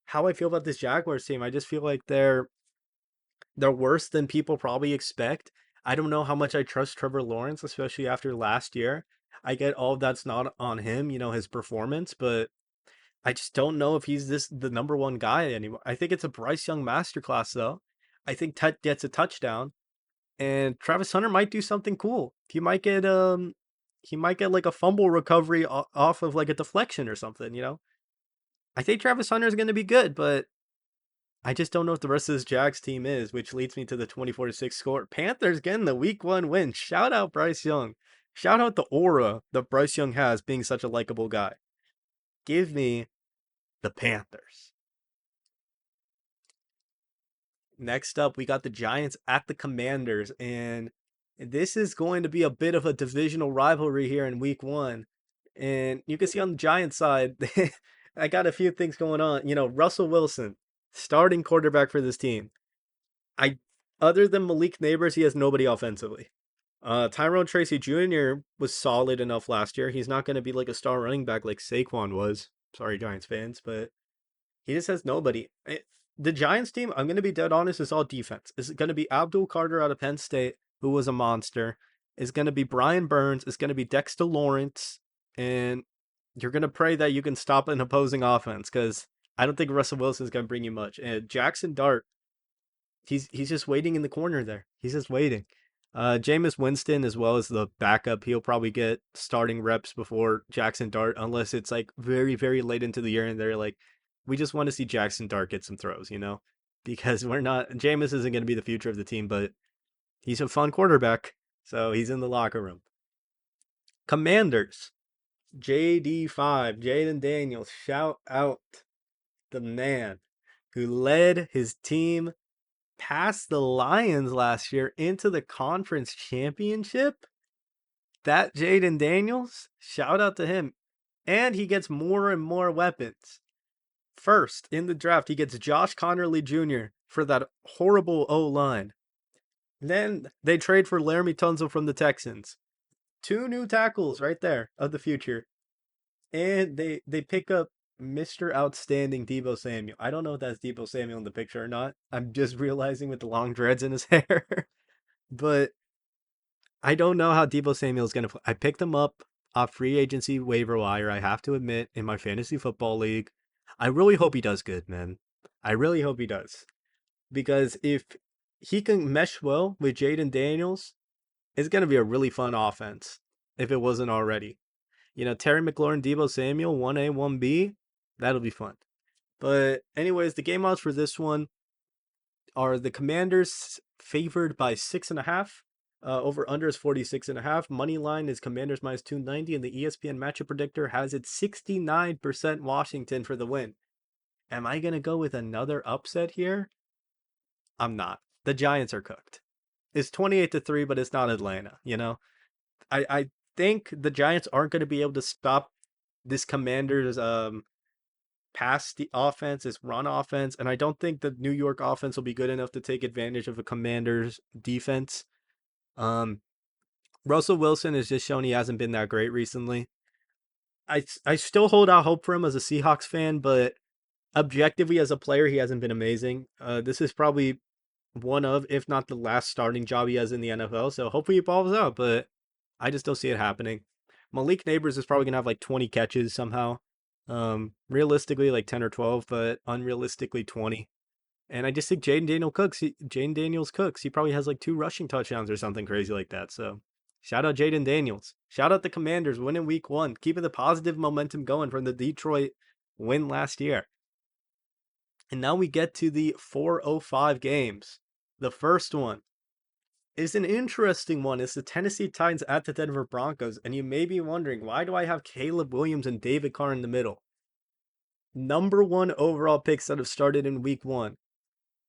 how I feel about this Jaguars team. I just feel like they're worse than people probably expect. I don't know how much I trust Trevor Lawrence, especially after last year. I get all of that's not on him, his performance, but I just don't know if he's the number one guy anymore. I think it's a Bryce Young masterclass though. I think Tet gets a touchdown, and Travis Hunter might do something cool. He might get like a fumble recovery off of like a deflection or something. I think Travis Hunter is going to be good, but I just don't know what the rest of this Jags team is, which leads me to the 24-6 score. Panthers getting the week 1 win. Shout out Bryce Young. Shout out the aura that Bryce Young has being such a likable guy. Give me the Panthers. Next up, we got the Giants at the Commanders, and this is going to be a bit of a divisional rivalry here in week 1. And you can see on the Giants side, I got a few things going on. Russell Wilson, starting quarterback for this team. Other than Malik Neighbors, he has nobody offensively. Tyrone Tracy Jr. was solid enough last year. He's not going to be like a star running back like Saquon was. Sorry, Giants fans, but he just has nobody. The Giants team, I'm going to be dead honest, is all defense. It's going to be Abdul Carter out of Penn State, who was a monster. It's going to be Brian Burns. It's going to be Dexter Lawrence. And you're going to pray that you can stop an opposing offense because I don't think Russell Wilson is going to bring you much. And Jackson Dart, he's just waiting in the corner there. He's just waiting. Jameis Winston, as well as the backup, he'll probably get starting reps before Jackson Dart, unless it's like very, very late into the year and they're like, we just want to see Jackson Dart get some throws, because Jameis isn't going to be the future of the team, but he's a fun quarterback, so he's in the locker room. Commanders, JD5, Jaden Daniels, shout out the man who led his team past the Lions last year into the conference championship. That Jaden Daniels, shout out to him. And he gets more and more weapons. First, in the draft, he gets Josh Connerly Jr. for that horrible O-line. Then they trade for Laramie Tunsil from the Texans. 2 new tackles right there of the future. And they pick up Mr. Outstanding Deebo Samuel. I don't know if that's Deebo Samuel in the picture or not. I'm just realizing with the long dreads in his hair. But I don't know how Deebo Samuel is going to play. I picked him up off free agency waiver wire, I have to admit, in my fantasy football league. I really hope he does good, man. I really hope he does. Because if he can mesh well with Jaden Daniels, it's going to be a really fun offense if it wasn't already. Terry McLaurin, Deebo Samuel, 1A, 1B, that'll be fun. But anyways, the game odds for this one are the Commanders favored by 6.5. Over under is 46.5. Money line is Commanders -290, and the ESPN matchup predictor has it 69% Washington for the win. Am I gonna go with another upset here? I'm not. The Giants are cooked. It's 28-3, but it's not Atlanta, you know? I think the Giants aren't going to be able to stop this Commanders pass the offense, this run offense, and I don't think the New York offense will be good enough to take advantage of a Commanders defense. Um Russell Wilson has just shown he hasn't been that great recently. I still hold out hope for him as a Seahawks fan, but objectively as a player, he hasn't been amazing. This is probably one of, if not the last starting job he has in the NFL. So hopefully he balls out, but I just don't see it happening. Malik Neighbors is probably gonna have like 20 catches somehow. Realistically like 10 or 12, but unrealistically 20. And I just think Jaden Daniels cooks. He probably has like 2 rushing touchdowns or something crazy like that. So shout out Jaden Daniels. Shout out the Commanders winning week 1, keeping the positive momentum going from the Detroit win last year. And now we get to the 4:05 games. The first one is an interesting one. It's the Tennessee Titans at the Denver Broncos. And you may be wondering, why do I have Caleb Williams and David Carr in the middle? Number 1 overall picks that have started in week 1.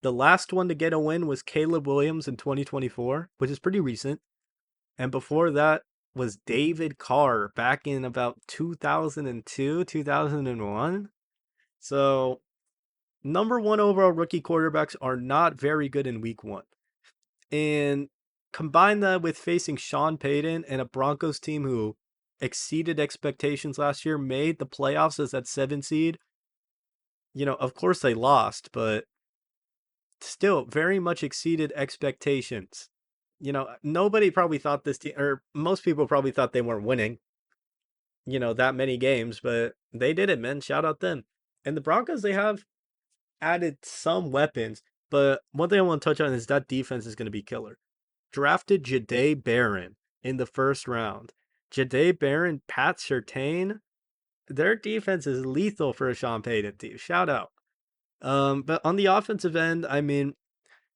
The last one to get a win was Caleb Williams in 2024, which is pretty recent. And before that was David Carr back in about 2002, 2001. So, number 1 overall rookie quarterbacks are not very good in week 1. And combine that with facing Sean Payton and a Broncos team who exceeded expectations last year, made the playoffs as that 7 seed. Of course they lost, but still very much exceeded expectations. Nobody probably thought this team, or most people probably thought they weren't winning, that many games, but they did it, man. Shout out them. And the Broncos, they have added some weapons, but one thing I want to touch on is that defense is going to be killer. Drafted Jahdae Barron in the first round. Jahdae Barron, Pat Surtain, their defense is lethal for a Sean Payton team. Shout out. But on the offensive end, I mean,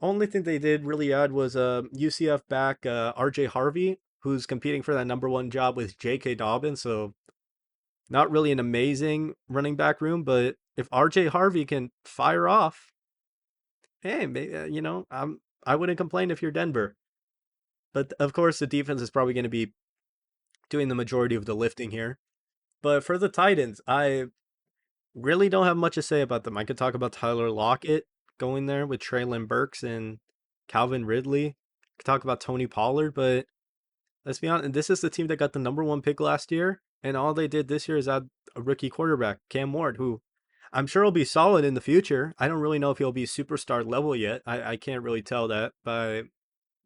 only thing they did really add was UCF back RJ Harvey, who's competing for that number 1 job with J.K. Dobbins. So not really an amazing running back room, but if RJ Harvey can fire off, hey, I wouldn't complain if you're Denver. But of course, the defense is probably going to be doing the majority of the lifting here. But for the Titans, I really don't have much to say about them. I could talk about Tyler Lockett going there with Traylon Burks and Calvin Ridley. I could talk about Tony Pollard, but let's be honest, this is the team that got the number 1 pick last year, and all they did this year is add a rookie quarterback, Cam Ward, who I'm sure will be solid in the future. I don't really know if he'll be superstar level yet. I can't really tell that by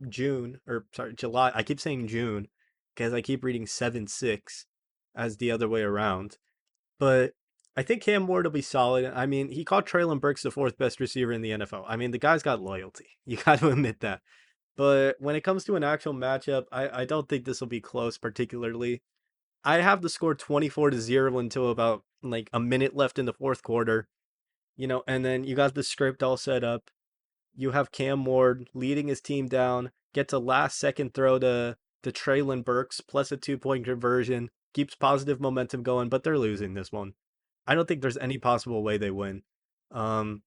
June, or sorry, July. I keep saying June because I keep reading 7-6 as the other way around. But I think Cam Ward will be solid. I mean, he called Traylon Burks the 4th best receiver in the NFL. I mean, the guy's got loyalty. You got to admit that. But when it comes to an actual matchup, I don't think this will be close particularly. I have the score 24-0 until about like a minute left in the fourth quarter. And then you got the script all set up. You have Cam Ward leading his team down, gets a last second throw to Traylon Burks plus a 2-point conversion, keeps positive momentum going, but they're losing this one. I don't think there's any possible way they win. Um,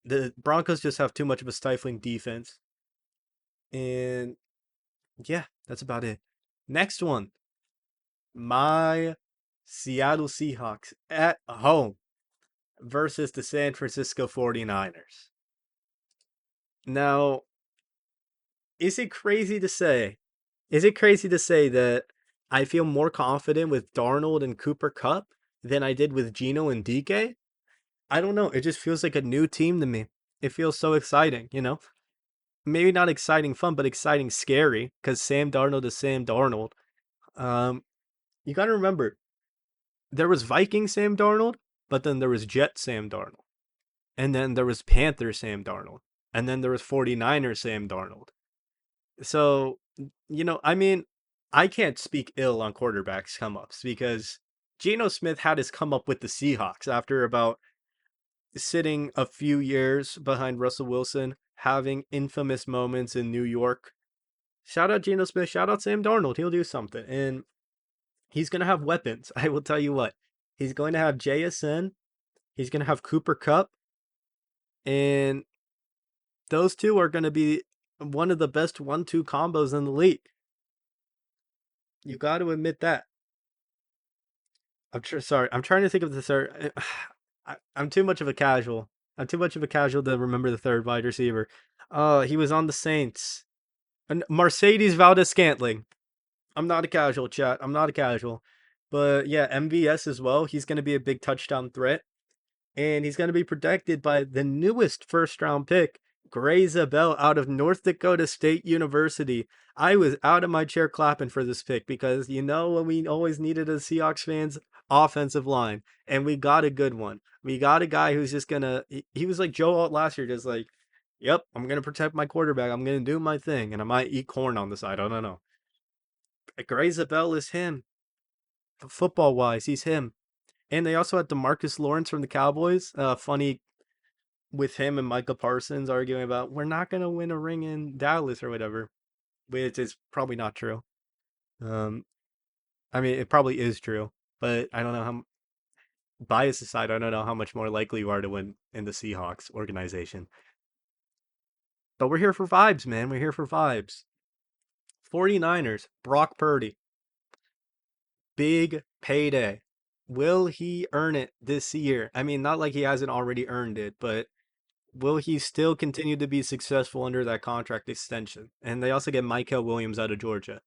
the Broncos just have too much of a stifling defense. And yeah, that's about it. Next one. My Seattle Seahawks at home versus the San Francisco 49ers. Now, is it crazy to say? Is it crazy to say that I feel more confident with Darnold and Cooper Kupp than I did with Geno and DK? I don't know. It just feels like a new team to me. It feels so exciting. Maybe not exciting fun, but exciting scary because Sam Darnold is Sam Darnold. Um, you got to remember, there was Viking Sam Darnold, but then there was Jet Sam Darnold. And then there was Panther Sam Darnold. And then there was 49er Sam Darnold. So, I mean, I can't speak ill on quarterbacks come ups because Geno Smith had his come up with the Seahawks after about sitting a few years behind Russell Wilson, having infamous moments in New York. Shout out Geno Smith, shout out Sam Darnold. He'll do something. And he's going to have weapons. I will tell you what. He's going to have JSN. He's going to have Cooper Kupp. And Those two are going to be one of the best 1-2 combos in the league. You got to admit that. Sorry, I'm trying to think of the third. I'm too much of a casual. I'm too much of a casual to remember the third wide receiver. He was on the Saints. And Mercedes Valdez Scantling. I'm not a casual, chat. I'm not a casual. But yeah, MVS as well. He's going to be a big touchdown threat. And he's going to be protected by the newest first round pick, Gray Zabel, out of North Dakota State University. I was out of my chair clapping for this pick because you know what we always needed as Seahawks fans? Offensive line. And we got a good one. We got a guy who's just going to, he was like Joe Alt last year, just like, yep, I'm going to protect my quarterback. I'm going to do my thing. And I might eat corn on the side. I don't know. Gray Zabel is him. Football wise, he's him. And they also had DeMarcus Lawrence from the Cowboys. Funny with him and Michael Parsons arguing about we're not going to win a ring in Dallas or whatever, which is probably not true. Um, I mean, it probably is true, but I don't know how, bias aside, I don't know how much more likely you are to win in the Seahawks organization. But we're here for vibes, man. We're here for vibes. 49ers, Brock Purdy, big payday. Will he earn it this year? I mean, not like he hasn't already earned it, but will he still continue to be successful under that contract extension? And they also get Michael Williams out of Georgia.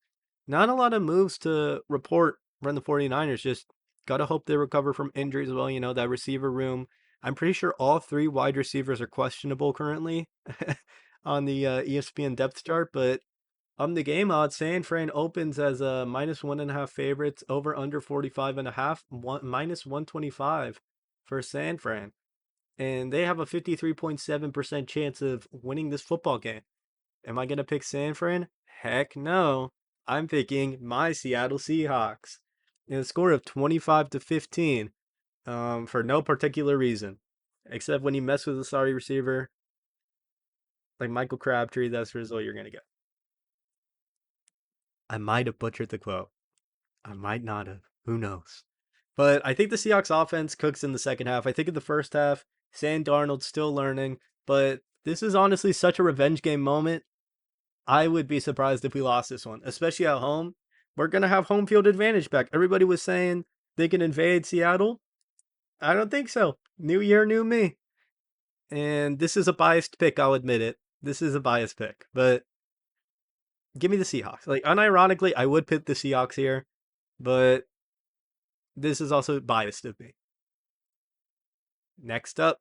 Not a lot of moves to report from the 49ers. Just got to hope they recover from injuries as well. You know, that receiver room. I'm pretty sure all three wide receivers are questionable currently on the ESPN depth chart. But on the game odds, San Fran opens as a -1.5 favorites, over under 45.5, -125 for San Fran, and they have a 53.7% chance of winning this football game. Am I going to pick San Fran? Heck no. I'm picking my Seattle Seahawks in a score of 25-15, for no particular reason. Except when you mess with a sorry receiver like Michael Crabtree, that's the result you're going to get. I might have butchered the quote. I might not have. Who knows? But I think the Seahawks offense cooks in the second half. I think in the first half, Sam Darnold's still learning. But this is honestly such a revenge game moment. I would be surprised if we lost this one, especially at home. We're going to have home field advantage back. Everybody was saying they can invade Seattle. I don't think so. New year, new me. And this is a biased pick, I'll admit it. This is a biased pick. But give me the Seahawks. Like, unironically, I would pick the Seahawks here. But this is also biased of me. Next up,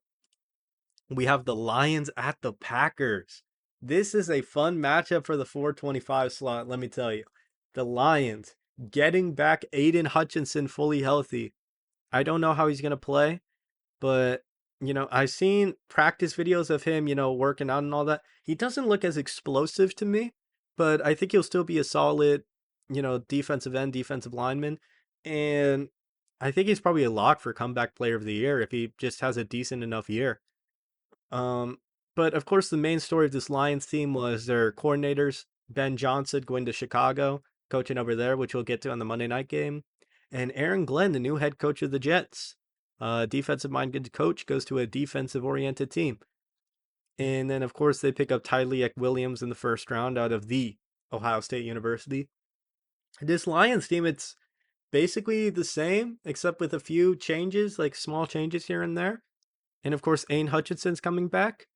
we have the Lions at the Packers. This is a fun matchup for the 425 slot, let me tell you. The Lions getting back Aiden Hutchinson fully healthy. I don't know how he's going to play, but I've seen practice videos of him, working out and all that. He doesn't look as explosive to me, but I think he'll still be a solid, defensive end, defensive lineman. And I think he's probably a lock for comeback player of the year if he just has a decent enough year. Um, but of course, the main story of this Lions team was their coordinators, Ben Johnson going to Chicago, coaching over there, which we'll get to on the Monday night game, and Aaron Glenn, the new head coach of the Jets. Defensive minded coach goes to a defensive oriented team. And then, of course, they pick up Tyleek Williams in the first round out of the Ohio State University. This Lions team, it's basically the same, except with a few changes, like small changes here and there. And of course, Aiden Hutchinson's coming back.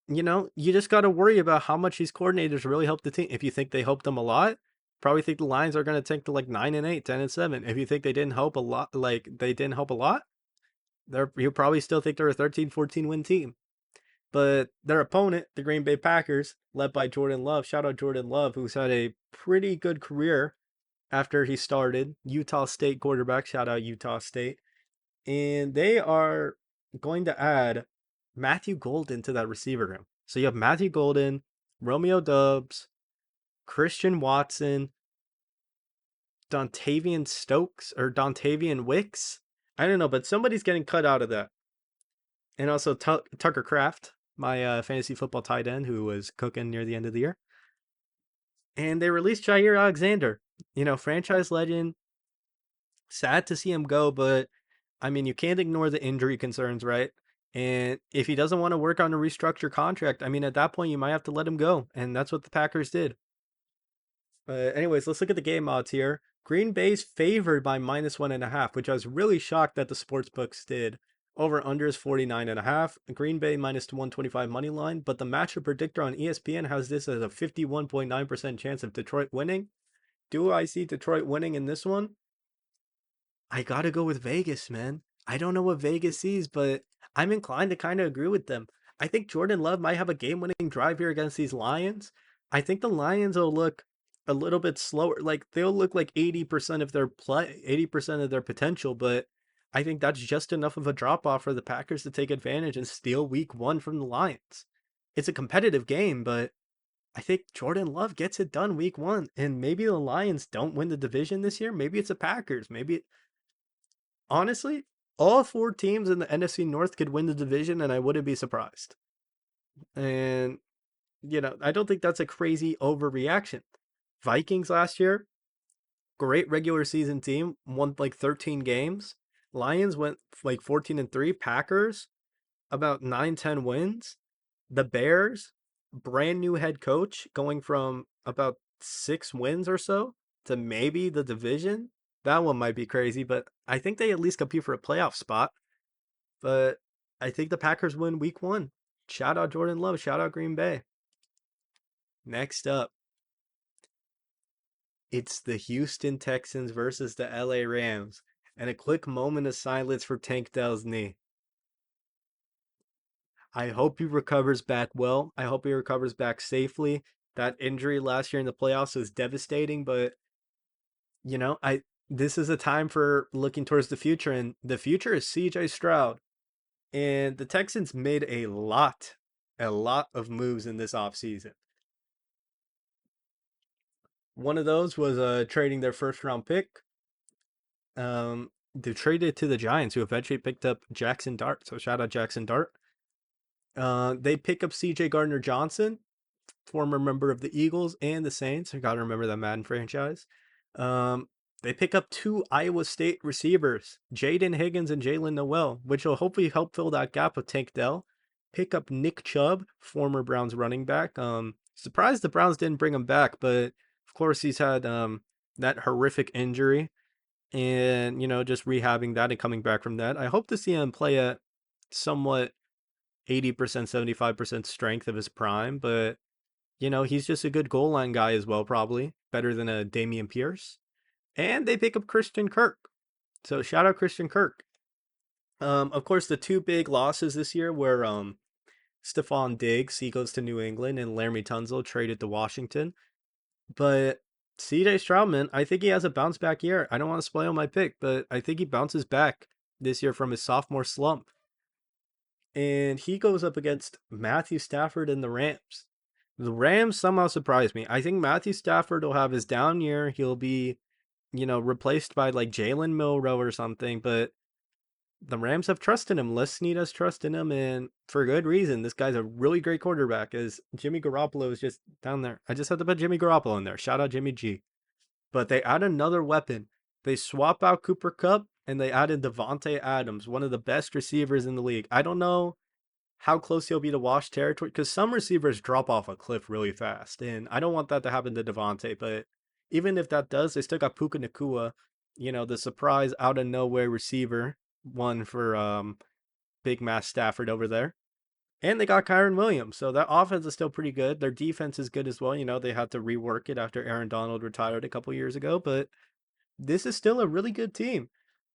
You just got to worry about how much these coordinators really help the team. If you think they helped them a lot, probably think the Lions are going to tank to like 9-8, 10-7. If you think they didn't help a lot, you probably still think they're a 13-14 win team. But their opponent, the Green Bay Packers, led by Jordan Love, shout out Jordan Love, who's had a pretty good career after he started. Utah State quarterback, shout out Utah State. And they are going to add Matthew Golden to that receiver room. So you have Matthew Golden, Romeo Doubs, Christian Watson, Dontavian Stokes, or Dontavian Wicks. I don't know, but somebody's getting cut out of that. And also Tucker Kraft, my fantasy football tight end, who was cooking near the end of the year. And they released Jair Alexander, franchise legend. Sad to see him go, but I mean, you can't ignore the injury concerns, right? And if he doesn't want to work on a restructure contract, I mean, at that point, you might have to let him go. And that's what the Packers did. Anyways, let's look at the game odds here. Green Bay's favored by -1.5, which I was really shocked that the sports books did. Over under is 49.5. Green Bay -125 money line, but the matchup predictor on ESPN has this as a 51.9% chance of Detroit winning. Do I see Detroit winning in this one? I gotta go with Vegas, man. I don't know what Vegas sees, but I'm inclined to kind of agree with them. I think Jordan Love might have a game-winning drive here against these Lions. I think the Lions will look a little bit slower. Like they'll look like 80% of their play, 80% of their potential, but I think that's just enough of a drop off for the Packers to take advantage and steal week one from the Lions. It's a competitive game, but I think Jordan Love gets it done week one. And maybe the Lions don't win the division this year. Maybe it's the Packers. Maybe honestly, all four teams in the NFC North could win the division, and I wouldn't be surprised. And, I don't think that's a crazy overreaction. Vikings last year, great regular season team, won like 13 games. Lions went like 14-3. Packers, about 9-10 wins. The Bears, brand new head coach, going from about 6 wins or so to maybe the division. That one might be crazy, but I think they at least compete for a playoff spot. But I think the Packers win week one. Shout out Jordan Love. Shout out Green Bay. Next up, it's the Houston Texans versus the LA Rams. And a quick moment of silence for Tank Dell's knee. I hope he recovers back well. I hope he recovers back safely. That injury last year in the playoffs was devastating, but I this is a time for looking towards the future, and the future is CJ Stroud. And the Texans made a lot of moves in this offseason. One of those was trading their first round pick. They traded to the Giants, who eventually picked up Jackson Dart. So shout out Jackson Dart. They pick up CJ Gardner Johnson, former member of the Eagles and the Saints. I gotta remember that Madden franchise. Um, they pick up two Iowa State receivers, Jaden Higgins and Jalen Noel, which will hopefully help fill that gap with Tank Dell. Pick up Nick Chubb, former Browns running back. Surprised the Browns didn't bring him back, but of course he's had that horrific injury and just rehabbing that and coming back from that. I hope to see him play at somewhat 80%, 75% strength of his prime, but he's just a good goal line guy as well, probably better than a Damian Pierce. And they pick up Christian Kirk. So shout out Christian Kirk. Of course, the two big losses this year were Stephon Diggs, he goes to New England, and Laramie Tunzel traded to Washington. But CJ Stroudman, I think he has a bounce back year. I don't want to spoil my pick, but I think he bounces back this year from his sophomore slump. And he goes up against Matthew Stafford and the Rams. The Rams somehow surprised me. I think Matthew Stafford will have his down year. He'll be, replaced by like Jalen Milrow or something, but the Rams have trust in him. Les Snead has trust in him, and for good reason. This guy's a really great quarterback, as Jimmy Garoppolo is just down there. I just had to put Jimmy Garoppolo in there. Shout out Jimmy G. But they add another weapon. They swap out Cooper Kupp, and they added Devontae Adams, one of the best receivers in the league. I don't know how close he'll be to wash territory because some receivers drop off a cliff really fast, and I don't want that to happen to Devontae. But even if that does, they still got Puka Nakua, the surprise out of nowhere receiver, one for Big Matt Stafford over there. And they got Kyron Williams, so that offense is still pretty good. Their defense is good as well. They had to rework it after Aaron Donald retired a couple years ago, but this is still a really good team.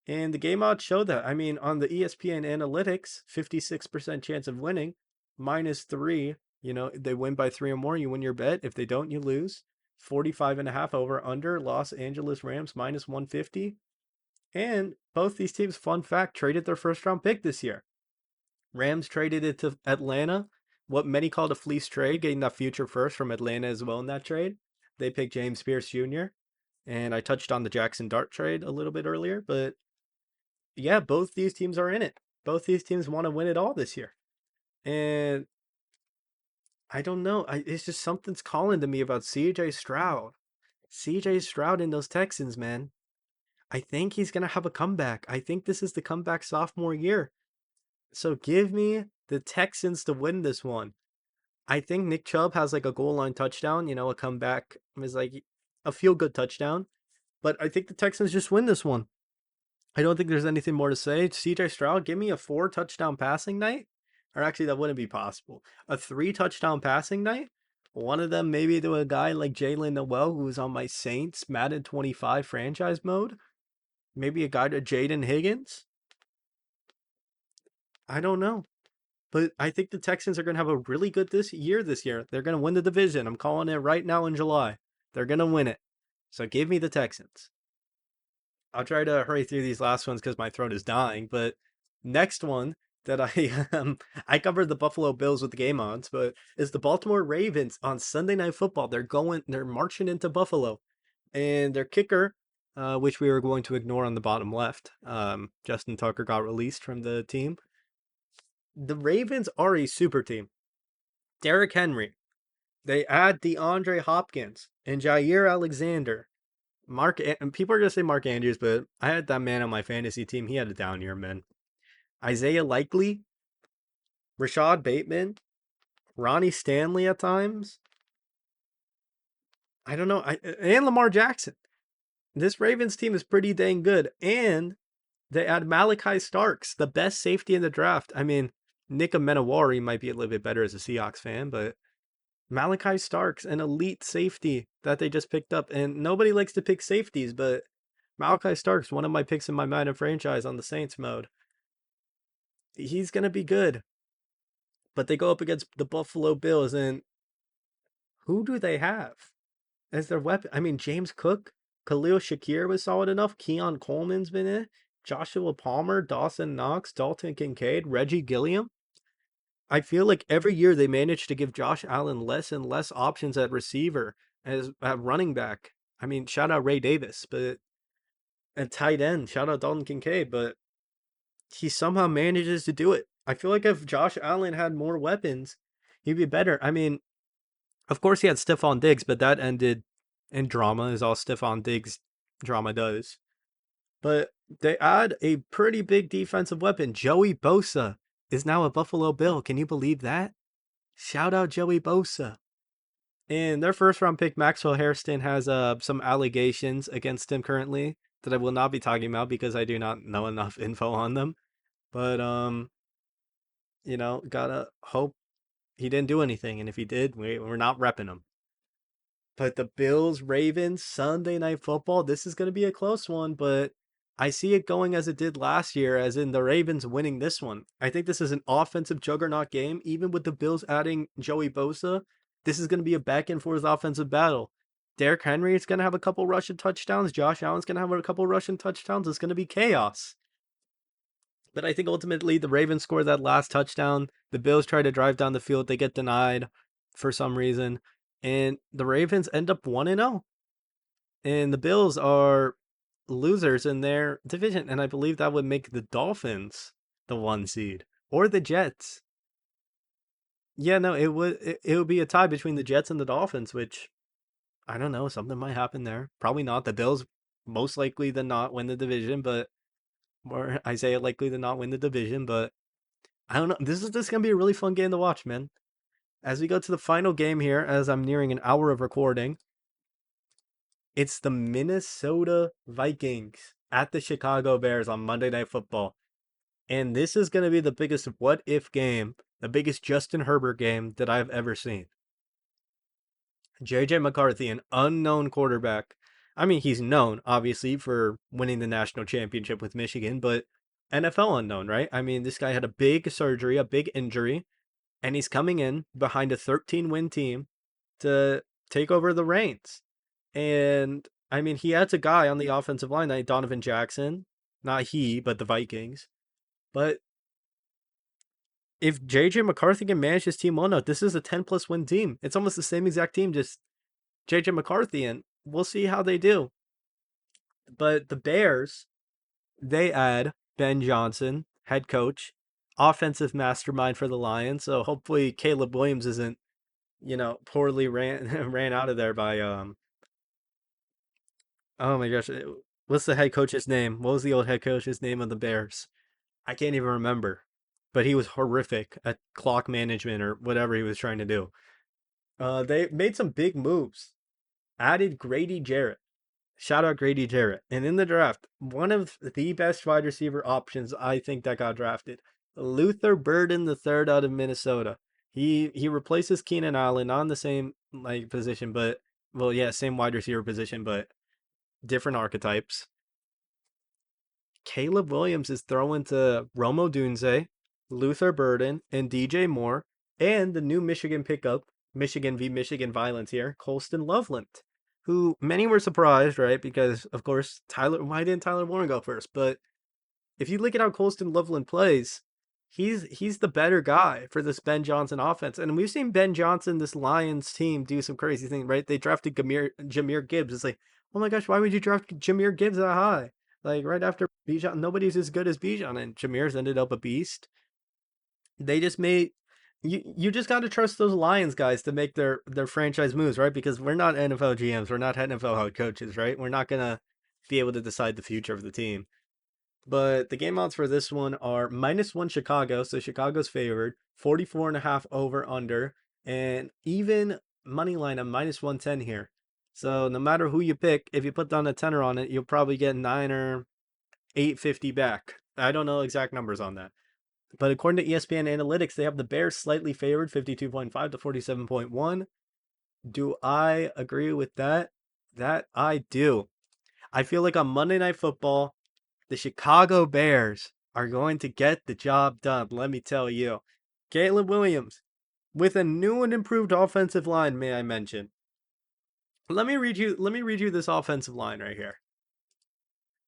And the game odds show that. I mean, on the ESPN analytics, 56% chance of winning, -3. They win by 3 or more, you win your bet. If they don't, you lose. 45.5 over under. Los Angeles Rams -150. And both these teams, fun fact, traded their first round pick this year. Rams traded it to Atlanta, what many called a fleece trade, getting that future first from Atlanta as well in that trade. They picked James Pierce Jr. And I touched on the Jackson Dart trade a little bit earlier, but yeah, both these teams are in it. Both these teams want to win it all this year. And I don't know. It's just something's calling to me about CJ Stroud. CJ Stroud and those Texans, man. I think he's going to have a comeback. I think this is the comeback sophomore year. So give me the Texans to win this one. I think Nick Chubb has like a goal line touchdown, a comeback is like a feel good touchdown. But I think the Texans just win this one. I don't think there's anything more to say. CJ Stroud, give me a 4 touchdown passing night. Or actually, that wouldn't be possible. A 3 touchdown passing night. One of them maybe to a guy like Jalen Noel, who was on my Saints Madden 25 franchise mode. Maybe a guy to Jaden Higgins. I don't know. But I think the Texans are going to have a really good this year. They're going to win the division. I'm calling it right now in July. They're going to win it. So give me the Texans. I'll try to hurry through these last ones because my throat is dying. But next one that I covered the Buffalo Bills with the game odds, but is the Baltimore Ravens on Sunday Night Football. They're marching into Buffalo, and their kicker, which we were going to ignore on the bottom left, Justin Tucker got released from the team. The Ravens are a super team. Derrick Henry. They add DeAndre Hopkins and Jair Alexander. And people are gonna say Mark Andrews, but I had that man on my fantasy team. He had a down year, man. Isaiah Likely, Rashad Bateman, Ronnie Stanley at times. I don't know. And Lamar Jackson. This Ravens team is pretty dang good, and they add Malachi Starks, the best safety in the draft. I mean, Nick Amenawari might be a little bit better as a Seahawks fan, but Malachi Starks, an elite safety that they just picked up, and nobody likes to pick safeties, but Malachi Starks, one of my picks in my Madden franchise on the Saints mode. He's gonna be good. But they go up against the Buffalo Bills, and who do they have as their weapon? I mean, James Cook, Khalil Shakir was solid enough. Keon Coleman's been in. Joshua Palmer, Dawson Knox, Dalton Kincaid, Reggie Gilliam. I feel like every year they manage to give Josh Allen less and less options at receiver as at running back. I mean, shout out Ray Davis, but at tight end, shout out Dalton Kincaid, but he somehow manages to do it. I feel like if Josh Allen had more weapons, he'd be better. I mean, of course he had Stephon Diggs, but that ended in drama, is all Stephon Diggs drama does. But they add a pretty big defensive weapon. Joey Bosa is now a Buffalo Bill. Can you believe that? Shout out Joey Bosa. And their first round pick, Maxwell Hairston, has some allegations against him currently that I will not be talking about because I do not know enough info on them. But gotta hope he didn't do anything. And if he did, we're not repping him. But the Bills, Ravens, Sunday Night Football, this is going to be a close one, but I see it going as it did last year, as in the Ravens winning this one. I think this is an offensive juggernaut game. Even with the Bills adding Joey Bosa, this is going to be a back and forth offensive battle. Derrick Henry is going to have a couple rushing touchdowns. Josh Allen's going to have a couple rushing touchdowns. It's going to be chaos. But I think ultimately the Ravens score that last touchdown. The Bills try to drive down the field. They get denied for some reason. And the Ravens end up 1-0. And the Bills are losers in their division. And I believe that would make the Dolphins the 1 seed. Or the Jets. Yeah, no, it would be a tie between the Jets and the Dolphins, which I don't know, something might happen there. Probably not. The Bills most likely than not win the division, but more Isaiah likely than not win the division, but I don't know. This is gonna be a really fun game to watch, man. As we go to the final game here, as I'm nearing an hour of recording, it's the Minnesota Vikings at the Chicago Bears on Monday Night Football. And this is going to be the biggest what if game, the biggest Justin Herbert game that I've ever seen. JJ McCarthy, an unknown quarterback. I mean, he's known, obviously, for winning the national championship with Michigan, but NFL unknown, right? I mean, this guy had a big surgery, a big injury, and he's coming in behind a 13-win team to take over the reins. And I mean, he has a guy on the offensive line, like Donovan Jackson. Not he, but the Vikings. But if JJ McCarthy can manage his team well enough, this is a 10+ win team. It's almost the same exact team, just JJ McCarthy, and we'll see how they do. But the Bears, they add Ben Johnson, head coach, offensive mastermind for the Lions. So hopefully Caleb Williams isn't, poorly ran ran out of there by oh my gosh, what's the head coach's name? What was the old head coach's name of the Bears? I can't even remember. but he was horrific at clock management or whatever he was trying to do. They made some big moves. Added Grady Jarrett. Shout out Grady Jarrett. And in the draft, one of the best wide receiver options I think that got drafted, Luther Burden the third out of Minnesota. He replaces Keenan Allen on the same like position, but well, yeah, same wide receiver position, but different archetypes. Caleb Williams is throwing to Romo Dunze, Luther Burden, and DJ Moore, and the new Michigan pickup, Michigan v. Michigan violence here, Colston Loveland, who many were surprised, right? Because, of course, why didn't Tyler Warren go first? But if you look at how Colston Loveland plays, he's the better guy for this Ben Johnson offense. And we've seen Ben Johnson, this Lions team, do some crazy thing, right? They drafted Jahmyr Gibbs. It's like, oh my gosh, why would you draft Jahmyr Gibbs that high? Like right after Bijan, nobody's as good as Bijan, and Jahmyr's ended up a beast. They just made you just got to trust those Lions guys to make their franchise moves, right? Because we're not NFL GMs, we're not NFL head coaches, right? We're not gonna be able to decide the future of the team. But the game odds for this one are -1 Chicago, so Chicago's favored, 44.5 over under, and even money line of -110 here. So no matter who you pick, if you put down a tenner on it, you'll probably get 9 or 850 back. I don't know exact numbers on that. But according to ESPN Analytics, they have the Bears slightly favored, 52.5 to 47.1. Do I agree with that? That I do. I feel like on Monday Night Football, the Chicago Bears are going to get the job done, let me tell you. Caleb Williams, with a new and improved offensive line, may I mention. Let me read you this offensive line right here.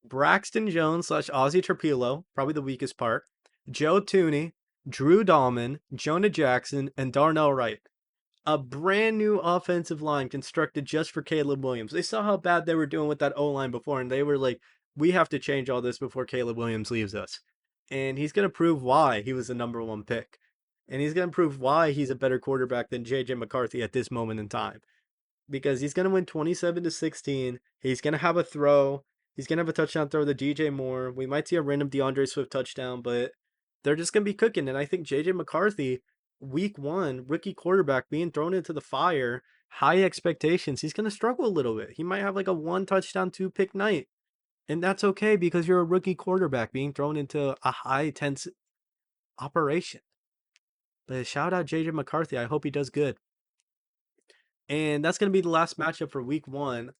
Braxton Jones / Ozzy Trapilo, probably the weakest part. Joe Tooney, Drew Dahlman, Jonah Jackson, and Darnell Wright. A brand new offensive line constructed just for Caleb Williams. They saw how bad they were doing with that O line before, and they were like, we have to change all this before Caleb Williams leaves us. And he's going to prove why he was the number one pick. And he's going to prove why he's a better quarterback than JJ McCarthy at this moment in time. Because he's going to win 27-16. He's going to have a throw. He's going to have a touchdown throw to DJ Moore. We might see a random DeAndre Swift touchdown, but they're just going to be cooking. And I think JJ McCarthy, week one, rookie quarterback being thrown into the fire, high expectations, he's going to struggle a little bit. He might have like a 1 touchdown, 2 pick night. And that's okay because you're a rookie quarterback being thrown into a high tense operation. But shout out JJ McCarthy. I hope he does good. And that's going to be the last matchup for week one.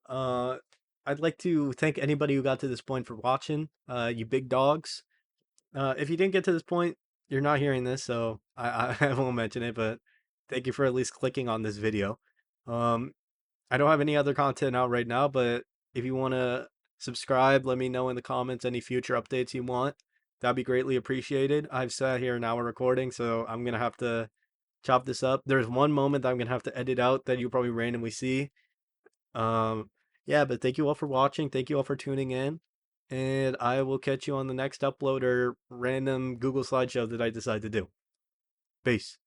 Uh, I'd like to thank anybody who got to this point for watching. You big dogs. If you didn't get to this point, you're not hearing this, so I won't mention it. But thank you for at least clicking on this video. I don't have any other content out right now, but if you want to subscribe, let me know in the comments any future updates you want. That'd be greatly appreciated. I've sat here an hour recording, so I'm gonna have to chop this up. There's one moment that I'm gonna have to edit out that you'll probably randomly see. Um, yeah, but thank you all for watching. Thank you all for tuning in. And I will catch you on the next upload or random Google slideshow that I decide to do. Peace.